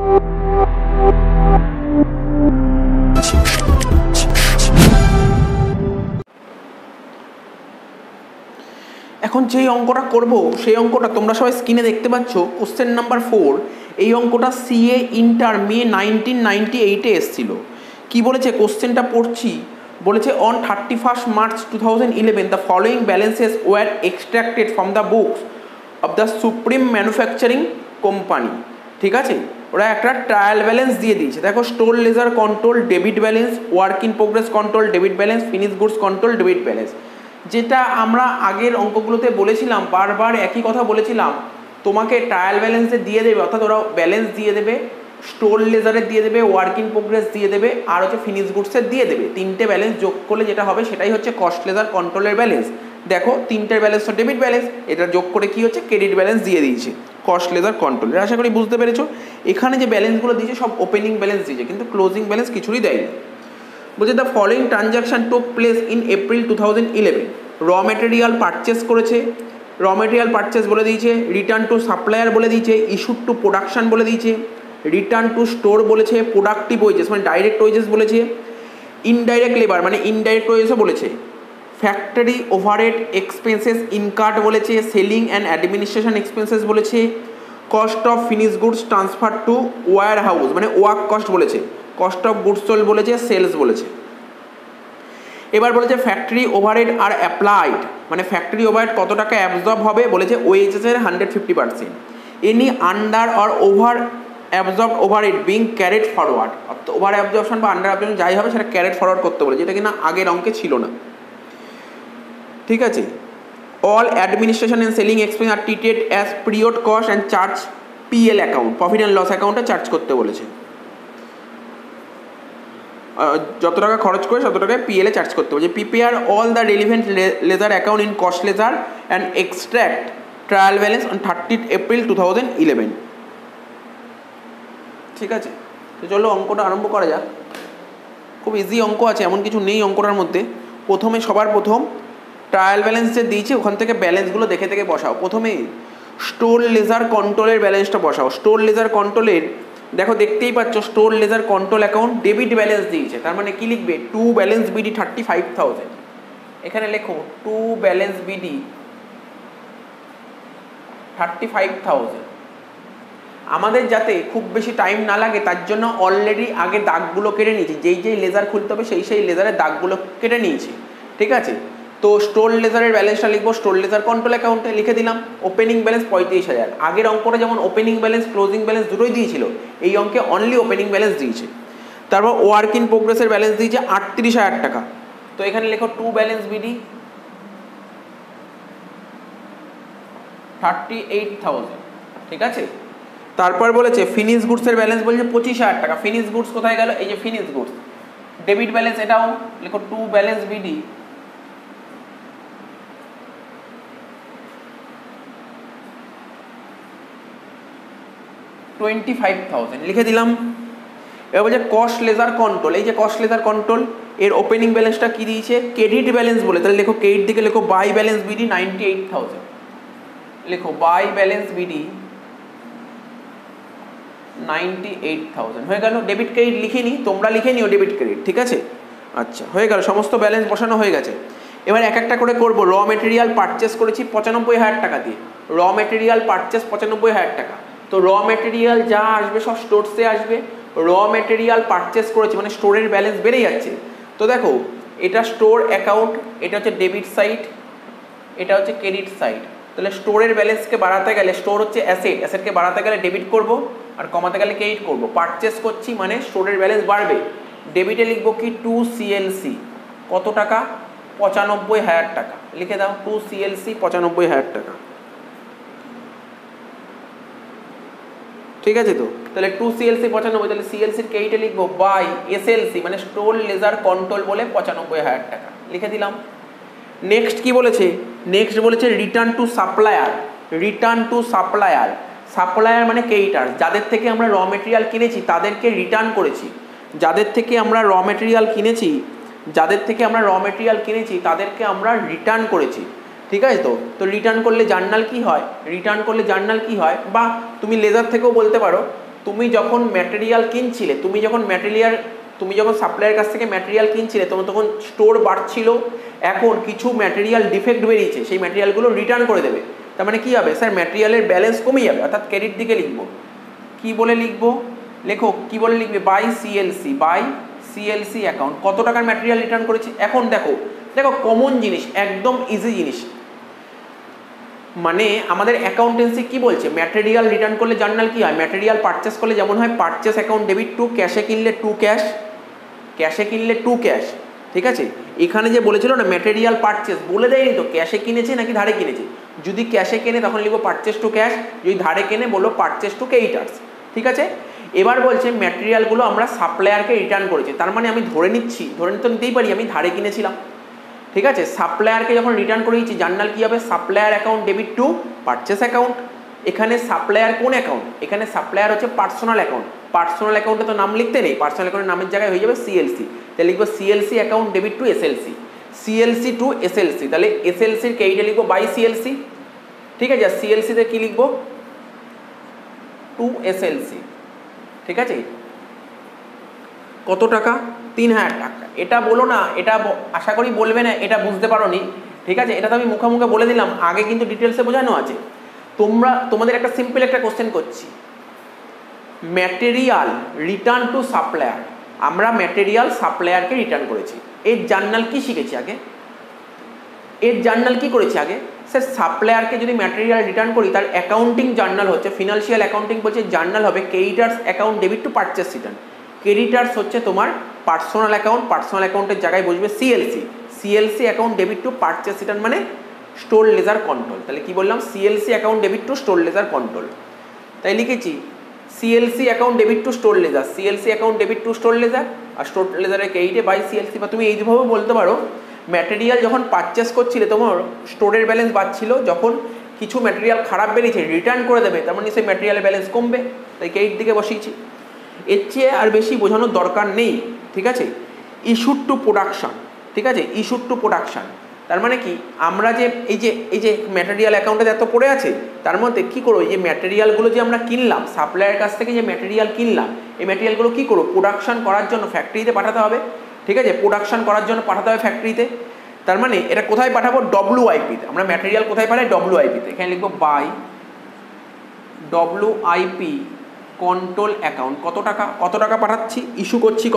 এখন যেই অঙ্কটা করব সেই অঙ্কটা তোমরা সবাই স্ক্রিনে দেখতে পাচ্ছ, কোশ্চেন নাম্বার 4। এই অঙ্কটা সিএ ইন্টার মে 1998-এ এসেছিল। কি বলেছে কোশ্চেনটা পড়ছি, বলেছে on 31 March 2011 the following balances were extracted from the books of the supreme manufacturing company. ঠিক আছে, ওরা একটা ট্রায়াল ব্যালেন্স দিয়ে দিয়েছে। দেখো, store ledger control debit balance, work in progress control debit balance, finish goods control debit balance. যেটা আমরা আগের অঙ্কগুলোতে বলেছিলাম, বারবার একই কথা বলেছিলাম, তোমাকে ট্রায়াল ব্যালেন্সে দিয়ে দেবে, অর্থাৎ ওরা ব্যালেন্স দিয়ে দেবে, স্টোর লেজারের দিয়ে দেবে, ওয়ার্ক ইন প্রোগ্রেস দিয়ে দেবে, আর হচ্ছে ফিনিশ গুডসের দিয়ে দেবে। তিনটে ব্যালেন্স যোগ করলে যেটা হবে সেটাই হচ্ছে কস্ট লেজার কন্ট্রোলের ব্যালেন্স। দেখো, তিনটের ব্যালেন্স তো ডেবিট ব্যালেন্স, এটা যোগ করে কি হচ্ছে ক্রেডিট ব্যালেন্স দিয়ে দিয়েছে কস্ট লেজার কন্ট্রোল। আশা করি বুঝতে পেরেছো। এখানে যে ব্যালেন্সগুলো দিয়েছে সব ওপেনিং ব্যালেন্স দিয়েছে, কিন্তু ক্লোজিং ব্যালেন্স কিছুই দেয়নি। বলছে the following transaction took place in April 2011। র মেটেরিয়াল পারচেস করেছে, র মেটেরিয়াল পারচেস বলে দিয়েছে, রিটার্ন টু সাপ্লায়ার বলে দিয়েছে, ইস্যুড টু প্রোডাকশন বলে দিয়েছে, রিটার্ন টু স্টোর বলেছে, প্রোডাক্টিভ ওয়েজেস মানে ডাইরেক্ট ওয়েজেস বলেছে, ইনডাইরেক্ট লেবার মানে ইনডাইরেক্ট ওয়েজেসও বলেছে, ফ্যাক্টরি ওভারহেড এক্সপেন্সেস ইনকার্ড বলেছে, সেলিং অ্যান্ড অ্যাডমিনিস্ট্রেশন এক্সপেন্সেস বলেছে, cost of finish goods transfer to wire house মানে ওয়ার্ক কস্ট বলেছে, কস্ট অফ গুডস সোল্ড বলেছে, সেলস বলেছে। এবার বলেছে ফ্যাক্টরি ওভারহেড আর অ্যাপ্লাইড মানে ফ্যাক্টরি ওভারহেড কত টাকা অ্যাবজর্ব হবে, বলেছে ওয়েজেসের 150%। Any under or over absorb overhead being carried forward, অর্থাৎ ওভার অ্যাবজর্পশন বা আন্ডার অ্যাবজর্পশন যাই হবে সেটা ক্যারেড ফরওয়ার্ড করতে বলে, যেটা কিনা আগের অঙ্কে ছিল না। ঠিক আছে, all administration and selling expense are treated as period cost and charge PL account profit and loss অ্যাকাউন্টে চার্জ করতে বলেছে। যত টাকা খরচ করে তত টাকায় পিএলে চার্জ করতে বলেছে। Prepare all the relevant ledger account in cost ledger and extract trial balance on 30 April 2011। ঠিক আছে, তো চলো অঙ্কটা আরম্ভ করা যাক। খুব ইজি অঙ্ক আছে, এমন কিছু নেই অঙ্কটার মধ্যে। প্রথমে সবার প্রথম ট্রায়াল ব্যালেন্স যে দিয়েছে ওখান থেকে ব্যালেন্সগুলো দেখে দেখে বসাও। প্রথমে স্টোর লেজার কন্ট্রোলের ব্যালেন্সটা বসাও। স্টোর লেজার কন্ট্রোলের দেখো, দেখতেই পাচ্ছ store ledger control account debit balance দিয়েছে, তার মানে কি লিখবে, টু ব্যালেন্স বিডি 35,000। এখানে লেখো টু ব্যালেন্স বিডি 35,000। আমাদের যাতে খুব বেশি টাইম না লাগে তার জন্য অলরেডি আগে দাগগুলো কেটে নিয়েছি, যেই যেই লেজার খুলতে হবে সেই লেজারের দাগগুলো কেটে নিয়েছি। ঠিক আছে, তো স্টোর লেজারের ব্যালেন্সটা লিখবো স্টোর লেজার কন্ট্রোল অ্যাকাউন্টে লিখে দিলাম। Opening balance 35,000। আগের অঙ্কটা যেমন ওপেনিং ব্যালেন্স ক্লোজিং ব্যালেন্স দুটোই দিয়েছিল, এই অঙ্কে অনলি ওপেনিং ব্যালেন্স দিয়েছে। তারপর ওয়ার্ক ইন প্রোগ্রেসের ব্যালেন্স দিয়েছে 38,000 টাকা, তো এখানে লেখো টু ব্যালেন্স বিডি 38,000। ঠিক আছে, তারপর বলেছে ফিনিশ গুডসের ব্যালেন্স বলছে 25,000 টাকা। ফিনিশ গুডস কোথায় গেল, এই যে ফিনিশ গুডস ডেবিট ব্যালেন্স, এটাও লেখো টু ব্যালেন্স বিডি 25,000 লিখে দিলাম। এবার বলছে কস্ট লেজার কন্ট্রোল, এই যে কস্ট লেজার কন্ট্রোল এর ওপেনিং ব্যালেন্সটা কি দিয়েছে, ক্রেডিট ব্যালেন্স বলে, তাহলে লেখো ক্রেডিট দিকে লেখো বাই ব্যালেন্স বিডি 98,000। লেখো বাই ব্যালেন্স বিডি 98,000 হয়ে গেল। ডেবিট ক্রেডিট লিখিনি, তোমরা লিখে নিও ডেবিট ক্রেডিট। ঠিক আছে, আচ্ছা হয়ে গেল, সমস্ত ব্যালেন্স বসানো হয়ে গেছে। এবার এক একটা করে করবো। র মেটেরিয়াল পারচেস করেছি 95,000 টাকা দিয়ে, র মেটেরিয়াল পারচেস 95,000 টাকা। তো র মেটেরিয়াল যা আসবে সব স্টোরসে আসবে। র মেটেরিয়াল পারচেস করেছি মানে স্টোরের ব্যালেন্স বেড়ে যাচ্ছে। তো দেখো, এটা স্টোর অ্যাকাউন্ট, এটা হচ্ছে ডেবিট সাইড, এটা হচ্ছে ক্রেডিট সাইড। তাহলে স্টোরের ব্যালেন্সকে বাড়াতে গেলে, স্টোর হচ্ছে অ্যাসেট, অ্যাসেটকে বাড়াতে গেলে ডেবিট করব আর কমাতে গেলে ক্রেডিট করব। পারচেস করছি মানে স্টোরের ব্যালেন্স বাড়বে। ডেবিটে লিখবো কি টু সিএলসি, কত টাকা, 95,000 টাকা। লিখে দাও টু সিএলসি 95,000 টাকা। ঠিক আছে, তো তাহলে টু সিএলসি 95, তাহলে সিএলসির ক্রেডিটে লিখবো বাই এসএলসি মানে স্টোর লেজার কন্ট্রোল বলে 95,000 টাকা লিখে দিলাম। নেক্সট কি বলেছে, নেক্সট বলেছে return to supplier. Return to supplier, supplier মানে ক্রেডিটার, যাদের থেকে আমরা র মেটেরিয়াল কিনেছি তাদেরকে রিটার্ন করেছি। যাদের থেকে আমরা র মেটেরিয়াল কিনেছি, যাদের থেকে আমরা র মেটেরিয়াল কিনেছি তাদেরকে আমরা রিটার্ন করেছি। ঠিক আছে, তো রিটার্ন করলে জার্নাল কি হয়, রিটার্ন করলে জার্নাল কি হয়, বা তুমি লেজার থেকেও বলতে পারো, তুমি যখন ম্যাটেরিয়াল কিনছিলে, তুমি যখন সাপ্লায়ার কাছ থেকে ম্যাটেরিয়াল কিনছিলে তোমার তখন স্টোর বাড়ছিল, এখন কিছু ম্যাটেরিয়াল ডিফেক্ট বেরিয়েছে, সেই ম্যাটেরিয়ালগুলো রিটার্ন করে দেবে। তার মানে কী হবে স্যার, ম্যাটেরিয়ালের ব্যালেন্স কমে যাবে, অর্থাৎ ক্রেডিট দিকে লিখবো। কী বলে লিখবো, লেখো কী বলে লিখবে, বাই সিএলসি অ্যাকাউন্ট। কত টাকার ম্যাটেরিয়াল রিটার্ন করেছি। এখন দেখো কমন জিনিস, একদম ইজি জিনিস, মানে আমাদের অ্যাকাউন্টেন্সি কি বলছে, ম্যাটেরিয়াল রিটার্ন করলে জার্নাল কি হয়, ম্যাটেরিয়াল পারচেস করলে যেমন হয় পারচেস অ্যাকাউন্ট ডেবিট টু, ক্যাশে কিনলে টু ক্যাশ, ঠিক আছে। এখানে যে বলেছিল না ম্যাটেরিয়াল পারচেস, বলে দেয়নি তো ক্যাশে কিনেছে নাকি ধারে কিনেছে। যদি ক্যাশে কেনে তখন লিখবো পারচেস টু ক্যাশ, যদি ধারে কেনে বলবো পারচেস টু ক্রেডিটার্স, ঠিক আছে। এবার বলছে ম্যাটেরিয়ালগুলো আমরা সাপ্লায়ারকে রিটার্ন করেছি, তার মানে আমি ধরে নিতেই পারি আমি ধারে কিনেছিলাম, ঠিক আছে। সাপ্লায়ারকে যখন রিটার্ন করে দিচ্ছি জার্নাল কী হবে, supplier account debit to purchase account. এখানে সাপ্লায়ার কোন অ্যাকাউন্ট, এখানে সাপ্লায়ার হচ্ছে পার্সোনাল অ্যাকাউন্ট, পার্সোনাল অ্যাকাউন্টে তো নাম লিখতে নেই, পার্সোনাল অ্যাকাউন্টের নামের জায়গায় হয়ে যাবে সিএলসি, তাহলে লিখবো CLC account debit to CLC to SLC, তাহলে এসএলসির ক্রেডিটে লিখবো বাই সিএলসি, ঠিক আছে। সিএলসিতে কী লিখবো, টু এসএলসি, ঠিক আছে। কত টাকা, 3000 টাকা। এটা বলো না, এটা আশা করি বলবে না, এটা বুঝতে পারো নি, ঠিক আছে। এটা তো আমি মুখে বলে দিলাম, আগে কিন্তু ডিটেলসে বোঝানো আছে। তোমাদের একটা সিম্পল একটা কোশ্চেন করছি, ম্যাটেরিয়াল রিটার্ন টু সাপ্লায়ার, আমরা ম্যাটেরিয়াল সাপ্লায়ারকে রিটার্ন করেছি, এর জার্নাল কি শিখেছি আগে, এর জার্নাল কি করেছি আগে স্যার, সাপ্লায়ারকে যদি ম্যাটেরিয়াল রিটার্ন করি তার অ্যাকাউন্টিং জার্নাল হচ্ছে, ফিনান্সিয়াল অ্যাকাউন্টিং বলছে জার্নাল হবে creditors account debit to purchase return. Creditors হচ্ছে তোমার পার্সোনাল অ্যাকাউন্ট, পার্সোনাল অ্যাকাউন্টের জায়গায় বসবে CLC account debit to purchase return মানে স্টোর লেজার কন্ট্রোল। তাহলে কি বললাম, CLC account debit to store ledger control, তাই লিখেছি CLC account debit to store ledger, CLC account debit to store ledger, আর স্টোর লেজারের ক্রেডিটে বাই সিএলসি। বা তুমি এইভাবে বলতে পারো, ম্যাটেরিয়াল যখন পারচেস করছিলে তোমার স্টোরের ব্যালেন্স বাড়ছিল, যখন কিছু ম্যাটেরিয়াল খারাপ বেরিয়েছে রিটার্ন করে দেবে, তার মানে সেই ম্যাটেরিয়ালের ব্যালেন্স কমবে, তাই ক্রেডিট দিকে বসিয়েছি। এর চেয়ে আর বেশি বোঝানোর দরকার নেই, ঠিক আছে। ইস্যুড টু প্রোডাকশান, ঠিক আছে, ইস্যুড টু প্রোডাকশান তার মানে কি, আমরা যে এই যে ম্যাটেরিয়াল অ্যাকাউন্টে এত পড়ে আছে, তার মধ্যে কী করবো, এই যে ম্যাটেরিয়ালগুলো যে আমরা কিনলাম সাপ্লায়ারের কাছ থেকে, যে ম্যাটেরিয়াল কিনলাম, এই ম্যাটেরিয়ালগুলো কী করবো, প্রোডাকশান করার জন্য ফ্যাক্টরিতে পাঠাতে হবে, ঠিক আছে, প্রোডাকশান করার জন্য পাঠাতে হবে ফ্যাক্টরিতে। তার মানে এটা কোথায় পাঠাবো, ডব্লিউআইপিতে। আমরা ম্যাটেরিয়াল কোথায় পাঠাই, ডব্লিউআইপিতে। এখানে লিখবো বাই ডব্লিউআইপি কন্ট্রোল অ্যাকাউন্ট। কত টাকা পাঠাচ্ছি, ইস্যু করছি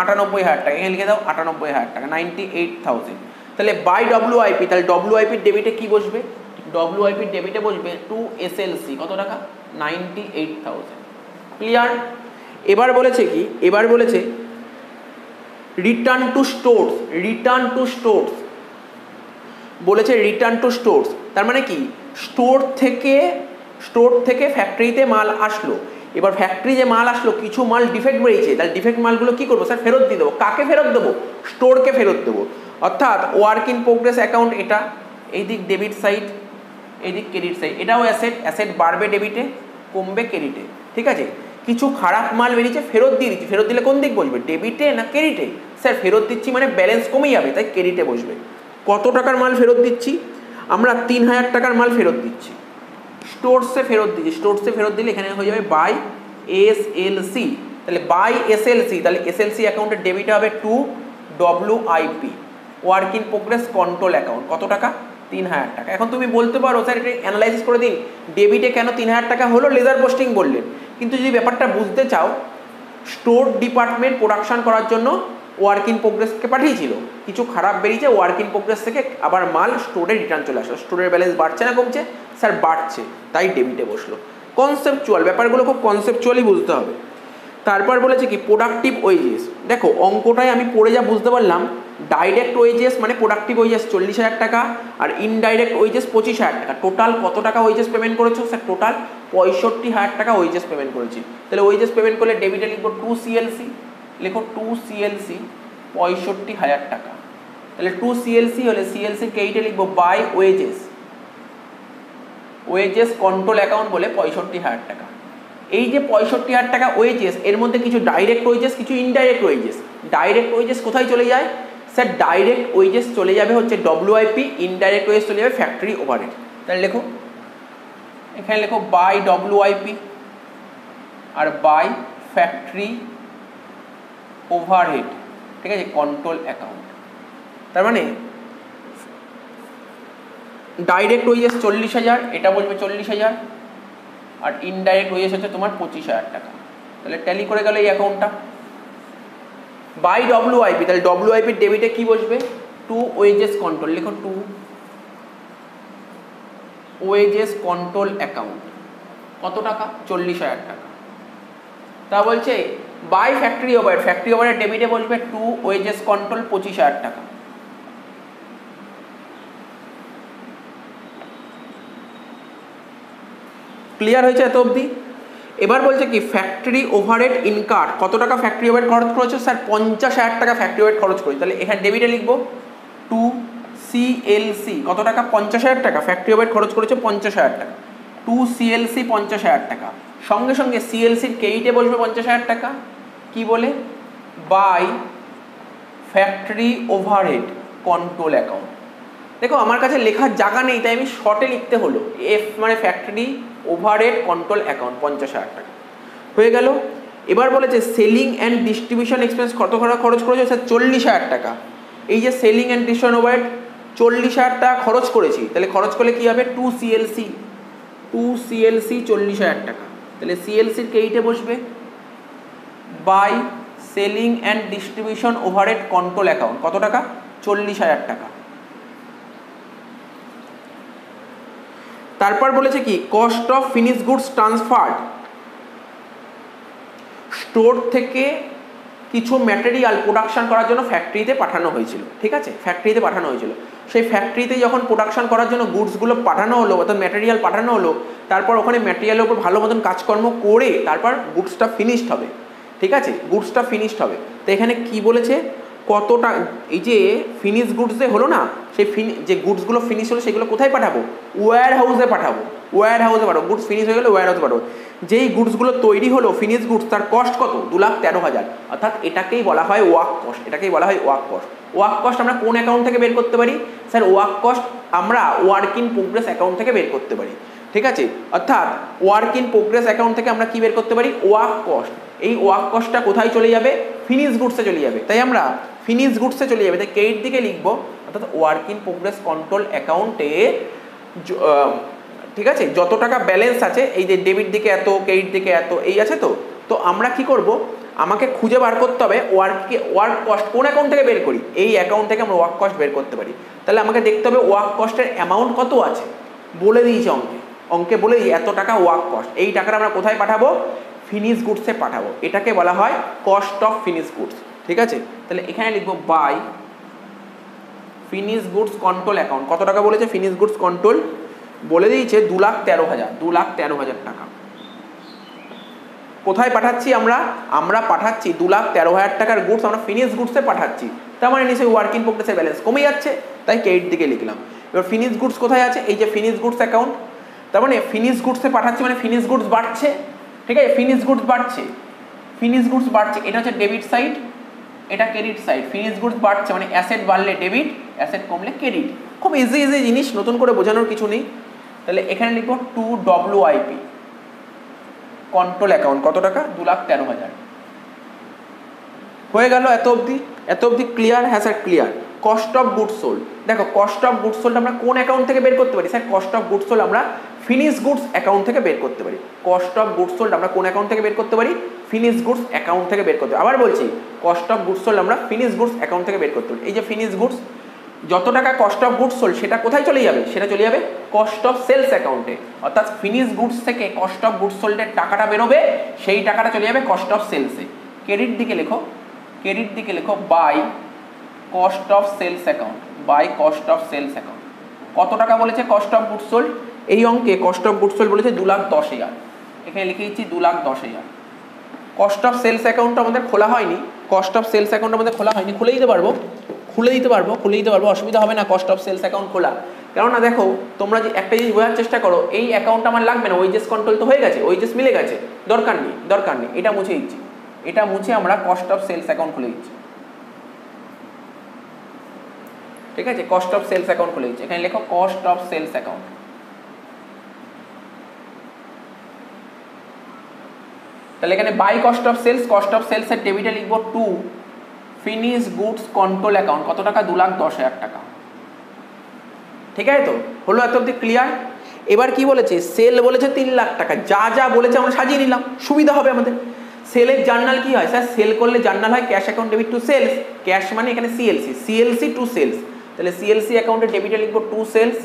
98,000 টাকা, এখানে লিখে দাও 98,000 টাকা, 98,000। তাহলে বাই ডব্লিউআইপি, তাহলে ডব্লিউআইপির ডেবিটে কি বসবে, ডব্লিউআইপির ডেবিটে বসবে টু এসএলসি, কত টাকা, 98,000। ক্লিয়ার। এবার বলেছে কি, রিটার্ন টু স্টোরস বলেছে, রিটার্ন টু স্টোরস তার মানে কি, স্টোর থেকে ফ্যাক্টরিতে মাল আসলো, এবার ফ্যাক্টরি যে মাল আসলো কিছু মাল ডিফেক্ট বেরিয়েছে, তাহলে ডিফেক্ট মালগুলো কী করবো স্যার, ফেরত দিয়ে দেবো। কাকে ফেরত দেবো, স্টোরকে ফেরত দেবো। অর্থাৎ ওয়ার্ক ইন প্রোগ্রেস অ্যাকাউন্ট, এটা এই দিক ডেবিট সাইড, এই দিক ক্রেডিট সাইড, এটাও অ্যাসেট বাড়বে ডেবিটে, কমবে ক্রেডিটে, ঠিক আছে। কিছু খারাপ মাল বেরিয়েছে, ফেরত দিয়ে দিচ্ছি, ফেরত দিলে কোন দিক বসবে, ডেবিটে না ক্রেডিটে, স্যার ফেরত দিচ্ছি মানে ব্যালেন্স কমে যাবে, তাই ক্রেডিটে বসবে। কত টাকার মাল ফেরত দিচ্ছি, আমরা 3000 টাকার মাল ফেরত দিচ্ছি, স্টোরসে ফেরত দিলে এখানে হয়ে যাবে বাই এসএলসি, তাহলে বাই এসএলসি, তাহলে এসএলসি অ্যাকাউন্টের ডেবিট হবে to WIP work in progress control account, কত টাকা, 3000 টাকা। এখন তুমি বলতে পারো স্যার এটা অ্যানালাইসিস করে দিন, ডেবিটে কেন 3000 টাকা হলো, লেজার পোস্টিং বললেন, কিন্তু যদি ব্যাপারটা বুঝতে চাও, স্টোর ডিপার্টমেন্ট প্রোডাকশন করার জন্য ওয়ার্ক ইন প্রোগ্রেসকে পাঠিয়েছিল, কিছু খারাপ বেরিয়েছে, ওয়ার্ক ইন প্রোগ্রেস থেকে আবার মাল স্টোরে রিটার্ন চলে আসলো, স্টোরের ব্যালেন্স বাড়ছে না কমছে, স্যার বাড়ছে, তাই ডেবিটে বসলো। কনসেপচুয়াল ব্যাপারগুলো খুব কনসেপচুয়ালি বুঝতে হবে। তারপর বলেছে কি, প্রোডাক্টিভ ওয়েজেস। দেখো অঙ্কটায় আমি পড়ে যা বুঝতে পারলাম, ডাইরেক্ট ওয়েজেস মানে প্রোডাক্টিভ ওয়েজেস 40,000 টাকা, আর ইনডাইরেক্ট ওয়েজেস 25,000 টাকা। টোটাল কত টাকা ওয়েজেস পেমেন্ট করেছো স্যার, টোটাল 65,000 টাকা ওয়েজেস পেমেন্ট করেছি। তাহলে ওয়েজেস পেমেন্ট করলে ডেবিটে লিখবো টু সিএলসি, লিখো টু সিএলসি 65,000 টাকা। তাহলে টু সিএলসি হলে সিএলসি ক্রেডিটে লিখবো বাই ওয়েজেস কন্ট্রোল অ্যাকাউন্ট বলে 65,000 টাকা। এই যে 65,000 টাকা ওয়েজেস, এর মধ্যে কিছু ডাইরেক্ট ওয়েজেস, কিছু ইনডাইরেক্ট ওয়েজেস। ডাইরেক্ট ওয়েজেস কোথায় চলে যায় স্যার, ডাইরেক্ট ওয়েজেস চলে যাবে হচ্ছে ডব্লিউআইপি, ইনডাইরেক্ট ওয়েজেস চলে যাবে ফ্যাক্টরি ওভারহেড। তাহলে লেখো, এখানে লেখো বাই ডব্লিউআইপি আর বাই ফ্যাক্টরি ওভারহেড, ঠিক আছে, কন্ট্রোল অ্যাকাউন্ট। তার মানে ডাইরেক্ট ওয়েজেস 40,000, এটা বলবে 40,000, আর ইনডাইরেক্ট ওয়েজেস হচ্ছে তোমার 25,000 টাকা। তাহলে ট্যালি করে গেল এই অ্যাকাউন্টটা। বাই ডব্লিউআইপি, তাহলে ডব্লিউআইপি ডেবিটে কি বসবে? টু ওয়েজেস কন্ট্রোল, লিখো টু ওয়েজেস কন্ট্রোল অ্যাকাউন্ট, কত টাকা? 40,000 টাকা। তা বলছে by factory overhead, factory overhead ডেবিটে বসবে টু ওয়েজেস কন্ট্রোল 25,000 টাকা। ক্লিয়ার হয়েছে এত অবধি? এবার বলছে কি ফ্যাক্টরি ওভারহেড ইনকার, কত টাকা ফ্যাক্টরি ওভারহেড খরচ করেছে? স্যার 50,000 টাকা ফ্যাক্টরি ওভারহেড খরচ করি। তাহলে এখানে ডেবিটে লিখবো টু সিএলসি, কত টাকা? 50,000 টাকা ফ্যাক্টরি ওভারহেড খরচ করেছে 50,000 টাকা। টু সিএলসি 50,000 টাকা, সঙ্গে সঙ্গে সিএলসির ক্রেডিটে বসবে 50,000 টাকা। কি বলে? By factory overhead control account. দেখো আমার কাছে লেখার জায়গা নেই, তাই আমি শর্টে লিখতে হলো, এফ মানে ফ্যাক্টরি ওভারহেড কন্ট্রোল অ্যাকাউন্ট 50,000 টাকা হয়ে গেল। এবার বলেছে সেলিং অ্যান্ড ডিস্ট্রিবিউশন এক্সপেন্স কত খরচ করেছে? স্যার 40,000 টাকা। এই যে সেলিং অ্যান্ড ডিস্ট্রিবিউশন ওভারহেড 40,000 টাকা খরচ করেছি, তাহলে খরচ করলে কি হবে? টু সিএলসি 40,000 টাকা। তাহলে সিএলসির ক্রেডিটে বসবে by selling and distribution overhead control account, কত টাকা? 40,000 টাকা। তারপর বলেছে কি cost of finish goods transferred, store থেকে কিছু ম্যাটেরিয়াল প্রোডাকশন করার জন্য ফ্যাক্টরিতে পাঠানো হয়েছিল, ঠিক আছে, ফ্যাক্টরিতে পাঠানো হয়েছিল। সেই ফ্যাক্টরিতে যখন প্রোডাকশন করার জন্য গুডসগুলো পাঠানো হলো, অর্থাৎ ম্যাটেরিয়াল পাঠানো হলো, তারপর ওখানে ম্যাটেরিয়ালের উপর ভালো মতন কাজকর্ম করে তারপর গুডসটা ফিনিশড হবে, ঠিক আছে, গুডসটা ফিনিশড হবে। তো এখানে কি বলেছে? কতটা, এই যে ফিনিশ গুডস যে হলো না, সেই যে গুডসগুলো ফিনিশ হলো সেগুলো কোথায় পাঠাবো? ওয়্যার হাউসে পাঠাবো, ওয়্যার হাউসে পাঠাবো। গুডস ফিনিশ হয়ে গেলে ওয়্যার হাউসে পাঠাবো। যেই গুডসগুলো তৈরি হলো ফিনিশ গুডস, তার কস্ট কত? 2,13,000। অর্থাৎ এটাকেই বলা হয় ওয়ার্ক কস্ট, এটাকেই বলা হয় ওয়ার্ক কস্ট। ওয়ার্ক কস্ট আমরা কোন অ্যাকাউন্ট থেকে বের করতে পারি? স্যার ওয়ার্ক কস্ট আমরা ওয়ার্ক ইন প্রোগ্রেস অ্যাকাউন্ট থেকে বের করতে পারি, ঠিক আছে। অর্থাৎ ওয়ার্ক ইন প্রোগ্রেস অ্যাকাউন্ট থেকে আমরা কি বের করতে পারি? Work cost. এই ওয়ার্ক কস্টটা কোথায় চলে যাবে? ফিনিশ গুডসে চলে যাবে। তাই আমরা ফিনিশ গুডসে চলে যাবে, তাই ক্রেডিট দিকে লিখবো। অর্থাৎ ওয়ার্ক ইন প্রোগ্রেস কন্ট্রোল অ্যাকাউন্টে, ঠিক আছে, যত টাকা ব্যালেন্স আছে, এই যে ডেবিট দিকে এত, ক্রেডিট দিকে এত, এই আছে। তো তো আমরা কি করব? আমাকে খুঁজে বার করতে হবে ওয়ার্ক কস্ট কোন অ্যাকাউন্ট থেকে বের করি? এই অ্যাকাউন্ট থেকে আমরা ওয়ার্ক কস্ট বের করতে পারি। তাহলে আমাকে দেখতে হবে ওয়ার্ক কস্টের অ্যামাউন্ট কত আছে, বলে দিয়েছে অঙ্কে বলে দিই এত টাকা ওয়ার্ক কস্ট। এই টাকাটা আমরা কোথায় পাঠাবো? ফিনিশ গুডসে পাঠাবো। এটাকে বলা হয় কস্ট অফ ফিনিশ গুডস, ঠিক আছে। তাহলে এখানে লিখবো by finish goods control account, কত টাকা বলেছে? ফিনিশ গুডস কন্ট্রোল বলে দিয়েছে 2,13,000 টাকা। কোথায় পাঠাচ্ছি আমরা? আমরা পাঠাচ্ছি 2,13,000 টাকার গুডস আমরা ফিনিশ গুডসে পাঠাচ্ছি। তার মানে নিশ্চয়ই ওয়ার্ক ইন প্রোগ্রেসের ব্যালেন্স কমে যাচ্ছে, তাই ক্রেডিট দিকে লিখলাম। এবার ফিনিশ গুডস কোথায় আছে? এই যে ফিনিশ গুডস অ্যাকাউন্ট। তার মানে ফিনিশ গুডসে পাঠাচ্ছি মানে ফিনিশ গুডস বাড়ছে, ঠিক আছে, ফিনিশ গুডস বাড়ছে, ফিনিশ গুডস বাড়ছে। এটা হচ্ছে ডেবিট সাইড, এটা ক্রেডিট সাইড। ফিনিশ গুডস বাড়ছে মানে অ্যাসেট বাড়লে ডেবিট, অ্যাসেট কমলে ক্রেডিট। খুব ইজি জিনিস, নতুন করে বোঝানোর কিছু নেই। তাহলে এখানে লিখবো টু ডব্লিউআইপি কন্ট্রোল অ্যাকাউন্ট, কত টাকা? 2,13,000 হয়ে গেল। এত অবধি ক্লিয়ার? হ্যাঁ sir clear. Cost of goods sold, দেখো কস্ট অফ গুডস সোল্ড আমরা কোন অ্যাকাউন্ট থেকে বের করতে পারি? Sir cost of goods sold আমরা ফিনিশ গুডস অ্যাকাউন্ট থেকে বের করতে পারি। কস্ট অফ গুডস সোল্ড আমরা কোন অ্যাকাউন্ট থেকে বের করতে পারি? ফিনিশ গুডস অ্যাকাউন্ট থেকে বের করতে পারি। আবার বলছি, কস্ট অফ গুডস সোল্ড আমরা ফিনিশ গুডস অ্যাকাউন্ট থেকে বের করতে পারি। এই যে ফিনিশ গুডস, যত টাকা কস্ট অফ গুডস সোল্ড সেটা কোথায় চলে যাবে? সেটা চলে যাবে কস্ট অফ সেলস অ্যাকাউন্টে। অর্থাৎ ফিনিশ গুডস থেকে কস্ট অফ গুডস সোল্ডের টাকাটা বেরোবে, সেই টাকাটা চলে যাবে কস্ট অফ সেলসে। ক্রেডিট দিকে লেখো, ক্রেডিট দিকে লেখো by cost of sales account, by cost of sales account. কত টাকা বলেছে কস্ট অফ গুডস সোল্ড? এই অঙ্কে কস্ট অফ গুডস সোল্ড বলেছে 2,10,000। এখানে লিখে দিচ্ছি 2,10,000। কস্ট অফ সেলস অ্যাকাউন্ট আমাদের খোলা হয়নি, কস্ট অফ সেলস অ্যাকাউন্ট আমাদের খোলা হয়নি। খুলে দিতে পারবো, অসুবিধা হবে না কস্ট অফ সেলস অ্যাকাউন্ট খোলা। কেননা দেখো তোমরা যে একটা জিনিস বোঝার চেষ্টা করো, এই অ্যাকাউন্ট আমার লাগবে না, ওয়েজেস কন্ট্রোল তো হয়ে গেছে, ওয়েজেস মিলে গেছে, দরকার নেই। এটা মুছে দিচ্ছি, এটা মুছে আমরা কস্ট অফ সেলস অ্যাকাউন্ট খুলে দিচ্ছি, ঠিক আছে। কস্ট অফ সেলস অ্যাকাউন্ট খুলে দিচ্ছি। এখানে লেখো কস্ট অফ সেলস অ্যাকাউন্ট। তাহলে এখানে বাই কস্ট অফ সেলসের ডেবিটে লিখবো 2 ফিনিশ গুডস কন্ট্রোল অ্যাকাউন্ট কত টাকা 2,10,000 টাকা। ঠিক আছে তো, হলো এত অব্দি ক্লিয়ার। এবার কি বলেছে, সেল বলেছে 3 লাখ টাকা, যা যা বলেছে আমরা সাজিয়ে নিলাম, সুবিধা হবে আমাদের। সেলের জার্নাল কি হয় স্যার, সেল করলে জার্নাল হয় cash account debit to sales, cash মানে এখানে সিএলসি টু সেলস, তাহলে সিএলসি অ্যাকাউন্টে ডেবিটে লিখবো টু সেলস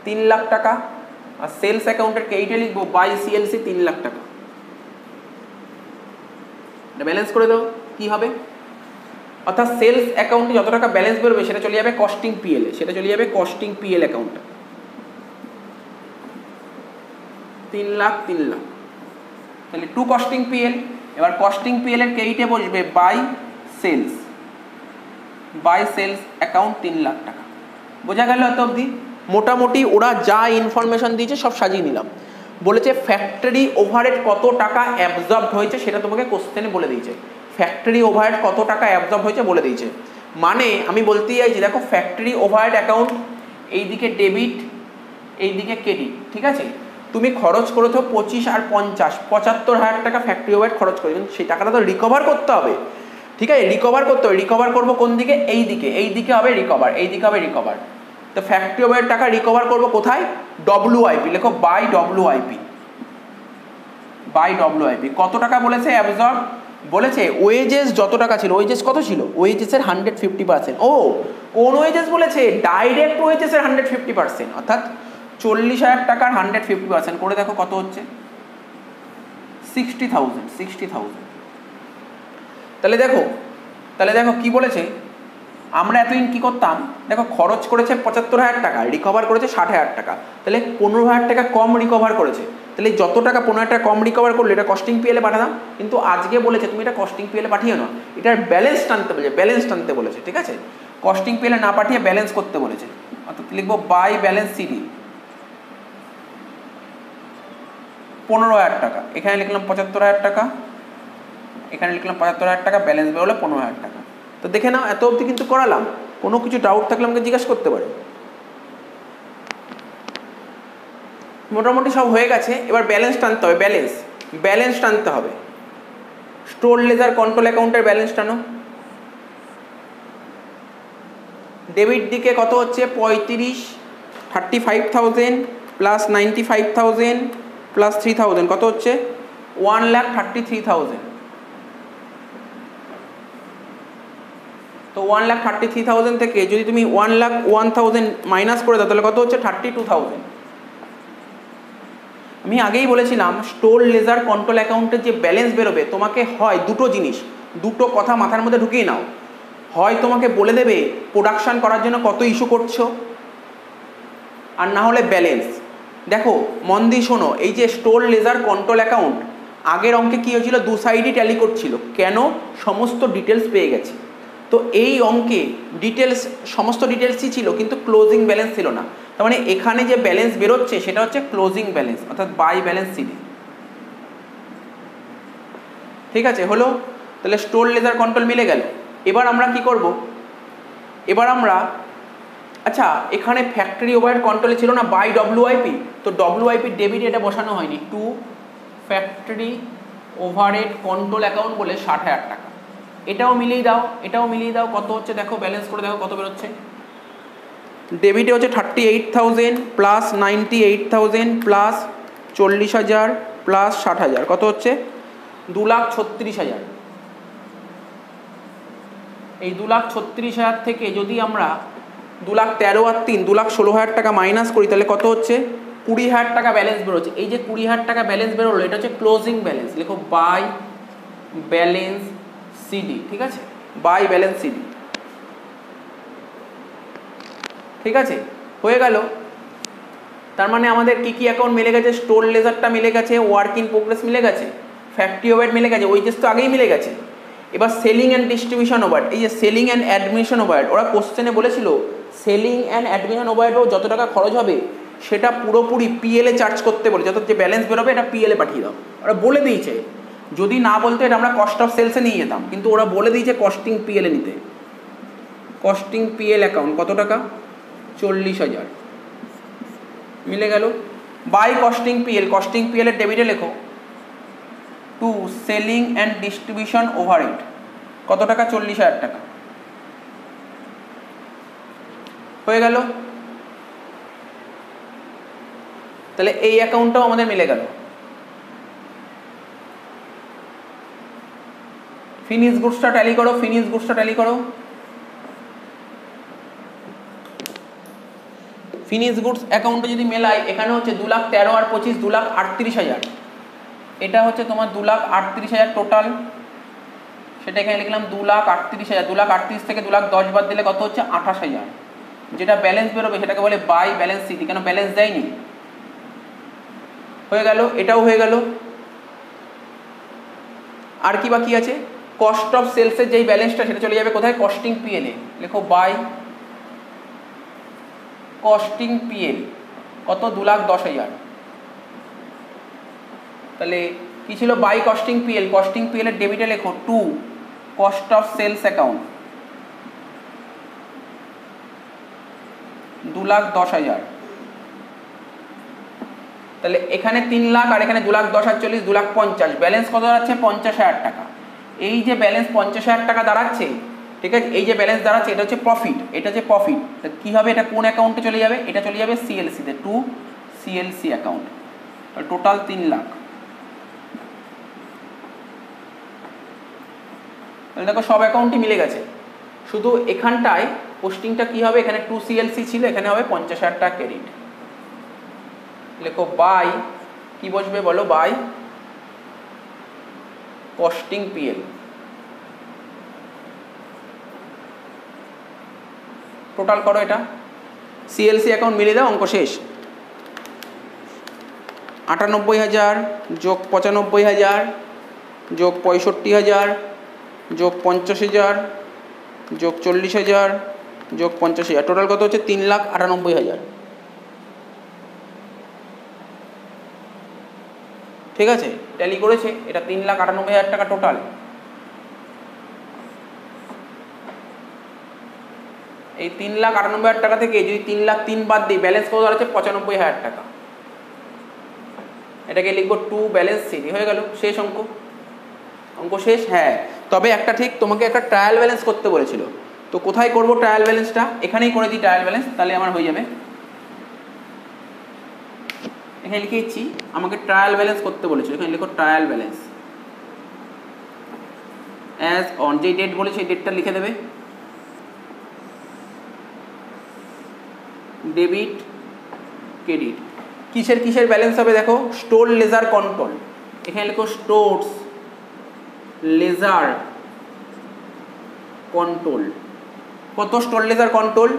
3 লাখ টাকা, আর সেলস অ্যাকাউন্টের ক্রেডিটে লিখবো বাই সিএলসি 3 লাখ টাকা। ব্যালেন্স করে দাও কি হবে, অর্থাৎ সেলস অ্যাকাউন্টে যত টাকা ব্যালেন্স বেরোবে সেটা চলে যাবে কস্টিং পিএল, সেটা চলে যাবে কস্টিং পিএল অ্যাকাউন্টে 3 লাখ, তাহলে টু কস্টিং পিএল। এবার কস্টিং পিএল এর ক্রেডিটে বসবে বাই সেলস অ্যাকাউন্ট 3 লাখ টাকা। বোঝা গেল এত অবধি? মোটামুটি ওরা যা ইনফরমেশন দিয়েছে সব সাজিয়ে নিলাম। বলেছে ফ্যাক্টরি ওভারহেড কত টাকা অ্যাবজর্ব হয়েছে সেটা তোমাকে কোশ্চেনে বলে দিয়েছে, ফ্যাক্টরি ওভারহেড কত টাকা অ্যাবজর্ব হয়েছে বলে দিয়েছে। মানে আমি বলতে চাইছি দেখো ফ্যাক্টরি ওভারহেড অ্যাকাউন্ট এইদিকে ডেবিট এইদিকে ক্রেডিট, ঠিক আছে, তুমি খরচ করেছো 25 আর 50 75,000 টাকা ফ্যাক্টরি ওভারহেড খরচ করে, কিন্তু সেই টাকাটা তো রিকভার করতে হবে, ঠিক আছে, রিকভার করতে হবে। রিকভার করবো কোন দিকে, এইদিকে হবে রিকভার, এইদিকে হবে রিকভার। তো ফ্যাক্টরি ওভারহেড টাকা রিকভার করবো কোথায়, ডব্লিউআইপি লেখো, বাই ডব্লিউআইপি। কত টাকা বলেছে অ্যাবজর্ব, বলেছে ওয়েজেস যত টাকা ছিল, ওয়েজেস কত ছিল, ওয়েজেসের 150%। ও কোন ওয়েজেস বলেছে, ডাইরেক্ট ওয়েজেসের 150%, অর্থাৎ 40,000 টাকার 150% করে দেখো কত হচ্ছে, 60,000। তাহলে দেখো কি বলেছে, আমরা এতদিন কি করতাম, দেখো খরচ করেছে 75,000 টাকা, রিকভার করেছে 60,000 টাকা, তাহলে 15,000 টাকা কম রিকভার করেছে, তাহলে যত টাকা 15,000 টাকা কম রিকভার করলে এটা কস্টিং পিএলে পাঠাতাম। কিন্তু আজকে বলেছে তুমি এটা কস্টিং পিএলে পাঠিয়ে না, এটার ব্যালেন্স টানতে বলেছে, ঠিক আছে, কস্টিং পিএলে না পাঠিয়ে ব্যালেন্স করতে বলেছে, অর্থাৎ লিখবো বাই ব্যালেন্স সিডি 15,000 টাকা, এখানে লিখলাম 75,000 টাকা, এখানে লিখলাম 75,000 টাকা, ব্যালেন্স বেরোলে 15,000 টাকা। তো দেখে নাও এত অবধি কিন্তু করালাম, কোনো কিছু ডাউট থাকলে আমাকে জিজ্ঞাসা করতে পারো। মোটামুটি সব হয়ে গেছে, এবার ব্যালেন্স টানতে হবে, ব্যালেন্স টানতে হবে। স্টোর লেজার কন্ট্রোল অ্যাকাউন্টের ব্যালেন্স টানো। ডেবিট দিকে কত হচ্ছে 35,000 প্লাস 95,000 প্লাস 3,000 কত হচ্ছে 1,33,000। তো 1,33,000 থেকে যদি তুমি 1,01,000 মাইনাস করে দাও তাহলে কত হচ্ছে 32,000। আমি আগেই বলেছিলাম স্টোর লেজার কন্ট্রোল অ্যাকাউন্টের যে ব্যালেন্স বেরোবে তোমাকে হয় দুটো কথা মাথার মধ্যে ঢুকিয়ে নাও, হয় তোমাকে বলে দেবে প্রোডাকশান করার জন্য কত ইস্যু করছো, আর না হলে ব্যালেন্স। দেখো মন দিয়ে শোনো, এই যে স্টোর লেজার কন্ট্রোল অ্যাকাউন্ট আগের অঙ্কে কী হয়েছিল, দু সাইডই ট্যালি করছিল, কেন, সমস্ত ডিটেলস পেয়ে গেছে। তো এই অঙ্কে সমস্ত ডিটেলসই ছিল কিন্তু ক্লোজিং ব্যালেন্স ছিল না, তার মানে এখানে যে ব্যালেন্স বেরোচ্ছে সেটা হচ্ছে ক্লোজিং ব্যালেন্স, অর্থাৎ বাই ব্যালেন্স সিডি। ঠিক আছে, হলো, তাহলে স্টোর লেজার কন্ট্রোল মিলে গেল। এবার আমরা কি করব, আচ্ছা এখানে ফ্যাক্টরি ওভারহেড কন্ট্রোলে ছিল না বাই ডব্লিউআইপি, তো ডব্লিউআইপি ডেবিট এটা বসানো হয়নি, to factory overhead control account বলে 60,000 টাকা। এটাও মিলিয়ে দাও কত হচ্ছে, দেখো ব্যালেন্স করে দেখো কত বেরোচ্ছে। ডেবিটে হচ্ছে 38,000 প্লাস 98,000 প্লাস 40,000 প্লাস 60,000 কত হচ্ছে 2,36,000। এই 2,36,000 থেকে যদি আমরা 2,13,000 আর 3 2,16,000 টাকা মাইনাস করি তাহলে কত হচ্ছে 20,000 টাকা ব্যালেন্স বেরোচ্ছে। এই যে 20,000 টাকা ব্যালেন্স বেরোলো এটা হচ্ছে ক্লোজিং ব্যালেন্স, লেখো বাই ব্যালেন্স সিডি। ঠিক আছে, বাই ব্যালেন্স সিডি। ঠিক আছে, হয়ে গেল। তার মানে আমাদের কি কি অ্যাকাউন্ট মিলে গেছে, স্টোর লেজারটা মিলে গেছে, ওয়ার্ক ইন প্রোগ্রেস মিলে গেছে, ফ্যাক্টরি ওভারহেড মিলে গেছে, ওয়েজেস তো আগেই মিলে গেছে। এবার সেলিং অ্যান্ড ডিস্ট্রিবিউশন ওভারহেড, এই যে সেলিং অ্যান্ড অ্যাডমিশন ওভারহেড ওরা কোশ্চেনে বলেছিল সেলিং অ্যান্ড অ্যাডমিশন ওভারহেডও যত টাকা খরচ হবে সেটা পুরোপুরি পিএলে চার্জ করতে বলেছে, অর্থাৎ যে ব্যালেন্স বেরোবে এটা পিএলে পাঠিয়ে দাও। ওরা বলে দিয়েছে, যদি না বলতো এটা আমরা কস্ট অফ সেলসে নিয়ে যেতাম, কিন্তু ওরা বলে দিয়েছে কস্টিং পিএলে নিতে। কস্টিং পিএল অ্যাকাউন্ট কত টাকা 40,000 মিলে গেল। বাই কস্টিং পিএল, কস্টিং পিএলের ডেবিটে লেখো to selling and distribution overhead কত টাকা? 40,000 টাকা। হয়ে গেল। তাহলে এই অ্যাকাউন্টটাও আমাদের মিলে গেল। ফিনিশ গুডসটা ট্যালি করো, ফিনিশ গুডসটা ট্যালি করো। ফিনিশ গুডস অ্যাকাউন্টে যদি মেলাই, এখানে হচ্ছে 2,13,000 আর 25 2,38,000। এটা হচ্ছে তোমার 2,38,000 টোটাল, সেটা এখানে লিখলাম 2,38,000। 2,38,000 থেকে 2,10,000 বাদ দিলে কত হচ্ছে? 28,000। যেটা ব্যালেন্স বেরোবে সেটাকে বলে বাই ব্যালেন্স সিটি, কেন ব্যালেন্স দেয়নি। হয়ে গেল, এটাও হয়ে গেল। আর কি বাকি আছে? কস্ট অফ সেলসের যেই ব্যালেন্সটা সেটা চলে যাবে কোথায়? কস্টিং পিএলে। লেখো বাই কস্টিং পিএল কত? 2,10,000। তাহলে কি ছিল? By costing PL. Costing PL এর ডেবিটে লেখো to cost of sales account 2,10,000। তাহলে এখানে 3 লাখ আর এখানে 2,10,000 আর 40 2,50,000। ব্যালেন্স কত দাঁড়াচ্ছে? 50,000 টাকা। এই যে ব্যালেন্স 50,000 টাকা দাঁড়াচ্ছে, ঠিক আছে, এই যে ব্যালেন্স দাঁড়াচ্ছে এটা হচ্ছে প্রফিট, এটা হচ্ছে প্রফিট। কি হবে? এটা কোন অ্যাকাউন্টে চলে যাবে? এটা চলে যাবে সিএলসিতে, to CLC account. Total 3 lakh. তাহলে দেখো সব অ্যাকাউন্টই মিলে গেছে, শুধু এখানটায় পোস্টিংটা কি হবে? এখানে টু সিএলসি ছিল, এখানে হবে 50,000 টাকা ক্রেডিট। লেখো বাই, কি বসবে বলো? By costing PL. টোটাল করো এটা, সিএলসি অ্যাকাউন্ট মিলিয়ে দাও, অঙ্ক শেষ। 98,000 যোগ 95,000 যোগ 65,000 যোগ 50,000 যোগ 40,000 যোগ 50,000, টোটাল কত হচ্ছে? 3,98,000। ঠিক আছে, ট্যালি করেছে, এটা 3,98,000 টাকা টোটাল। এই 3,98,000 টাকা থেকে যদি 3,03,000 বাদ দিই, ব্যালেন্স কত দাঁড়াচ্ছে? 95,000 টাকা। এটাকে লিখবো টু ব্যালেন্স সিটি। হয়ে গেল, শেষ অঙ্ক। অঙ্ক শেষ। হ্যাঁ, তবে একটা ঠিক তোমাকে একটা ট্রায়াল ব্যালেন্স করতে বলেছিল, তো কোথায় করব ট্রায়াল ব্যালেন্সটা? এখানেই করে দিই ট্রায়াল ব্যালেন্স, তাহলে আমার হয়ে যাবে। এখানে লিখে দিচ্ছি, আমাকে ট্রায়াল ব্যালেন্স করতে বলেছিল, এখানে লিখো ট্রায়াল ব্যালেন্স অ্যাজ অন। যে ডেট বলে সেই ডেটটা লিখে দেবে। ডেবিট ক্রেডিট কিসের কিসের ব্যালেন্স হবে দেখো? স্টোর লেজার কন্ট্রোল, এখানে লিখো স্টোরস লেজার কন্ট্রোল। কত store ledger control?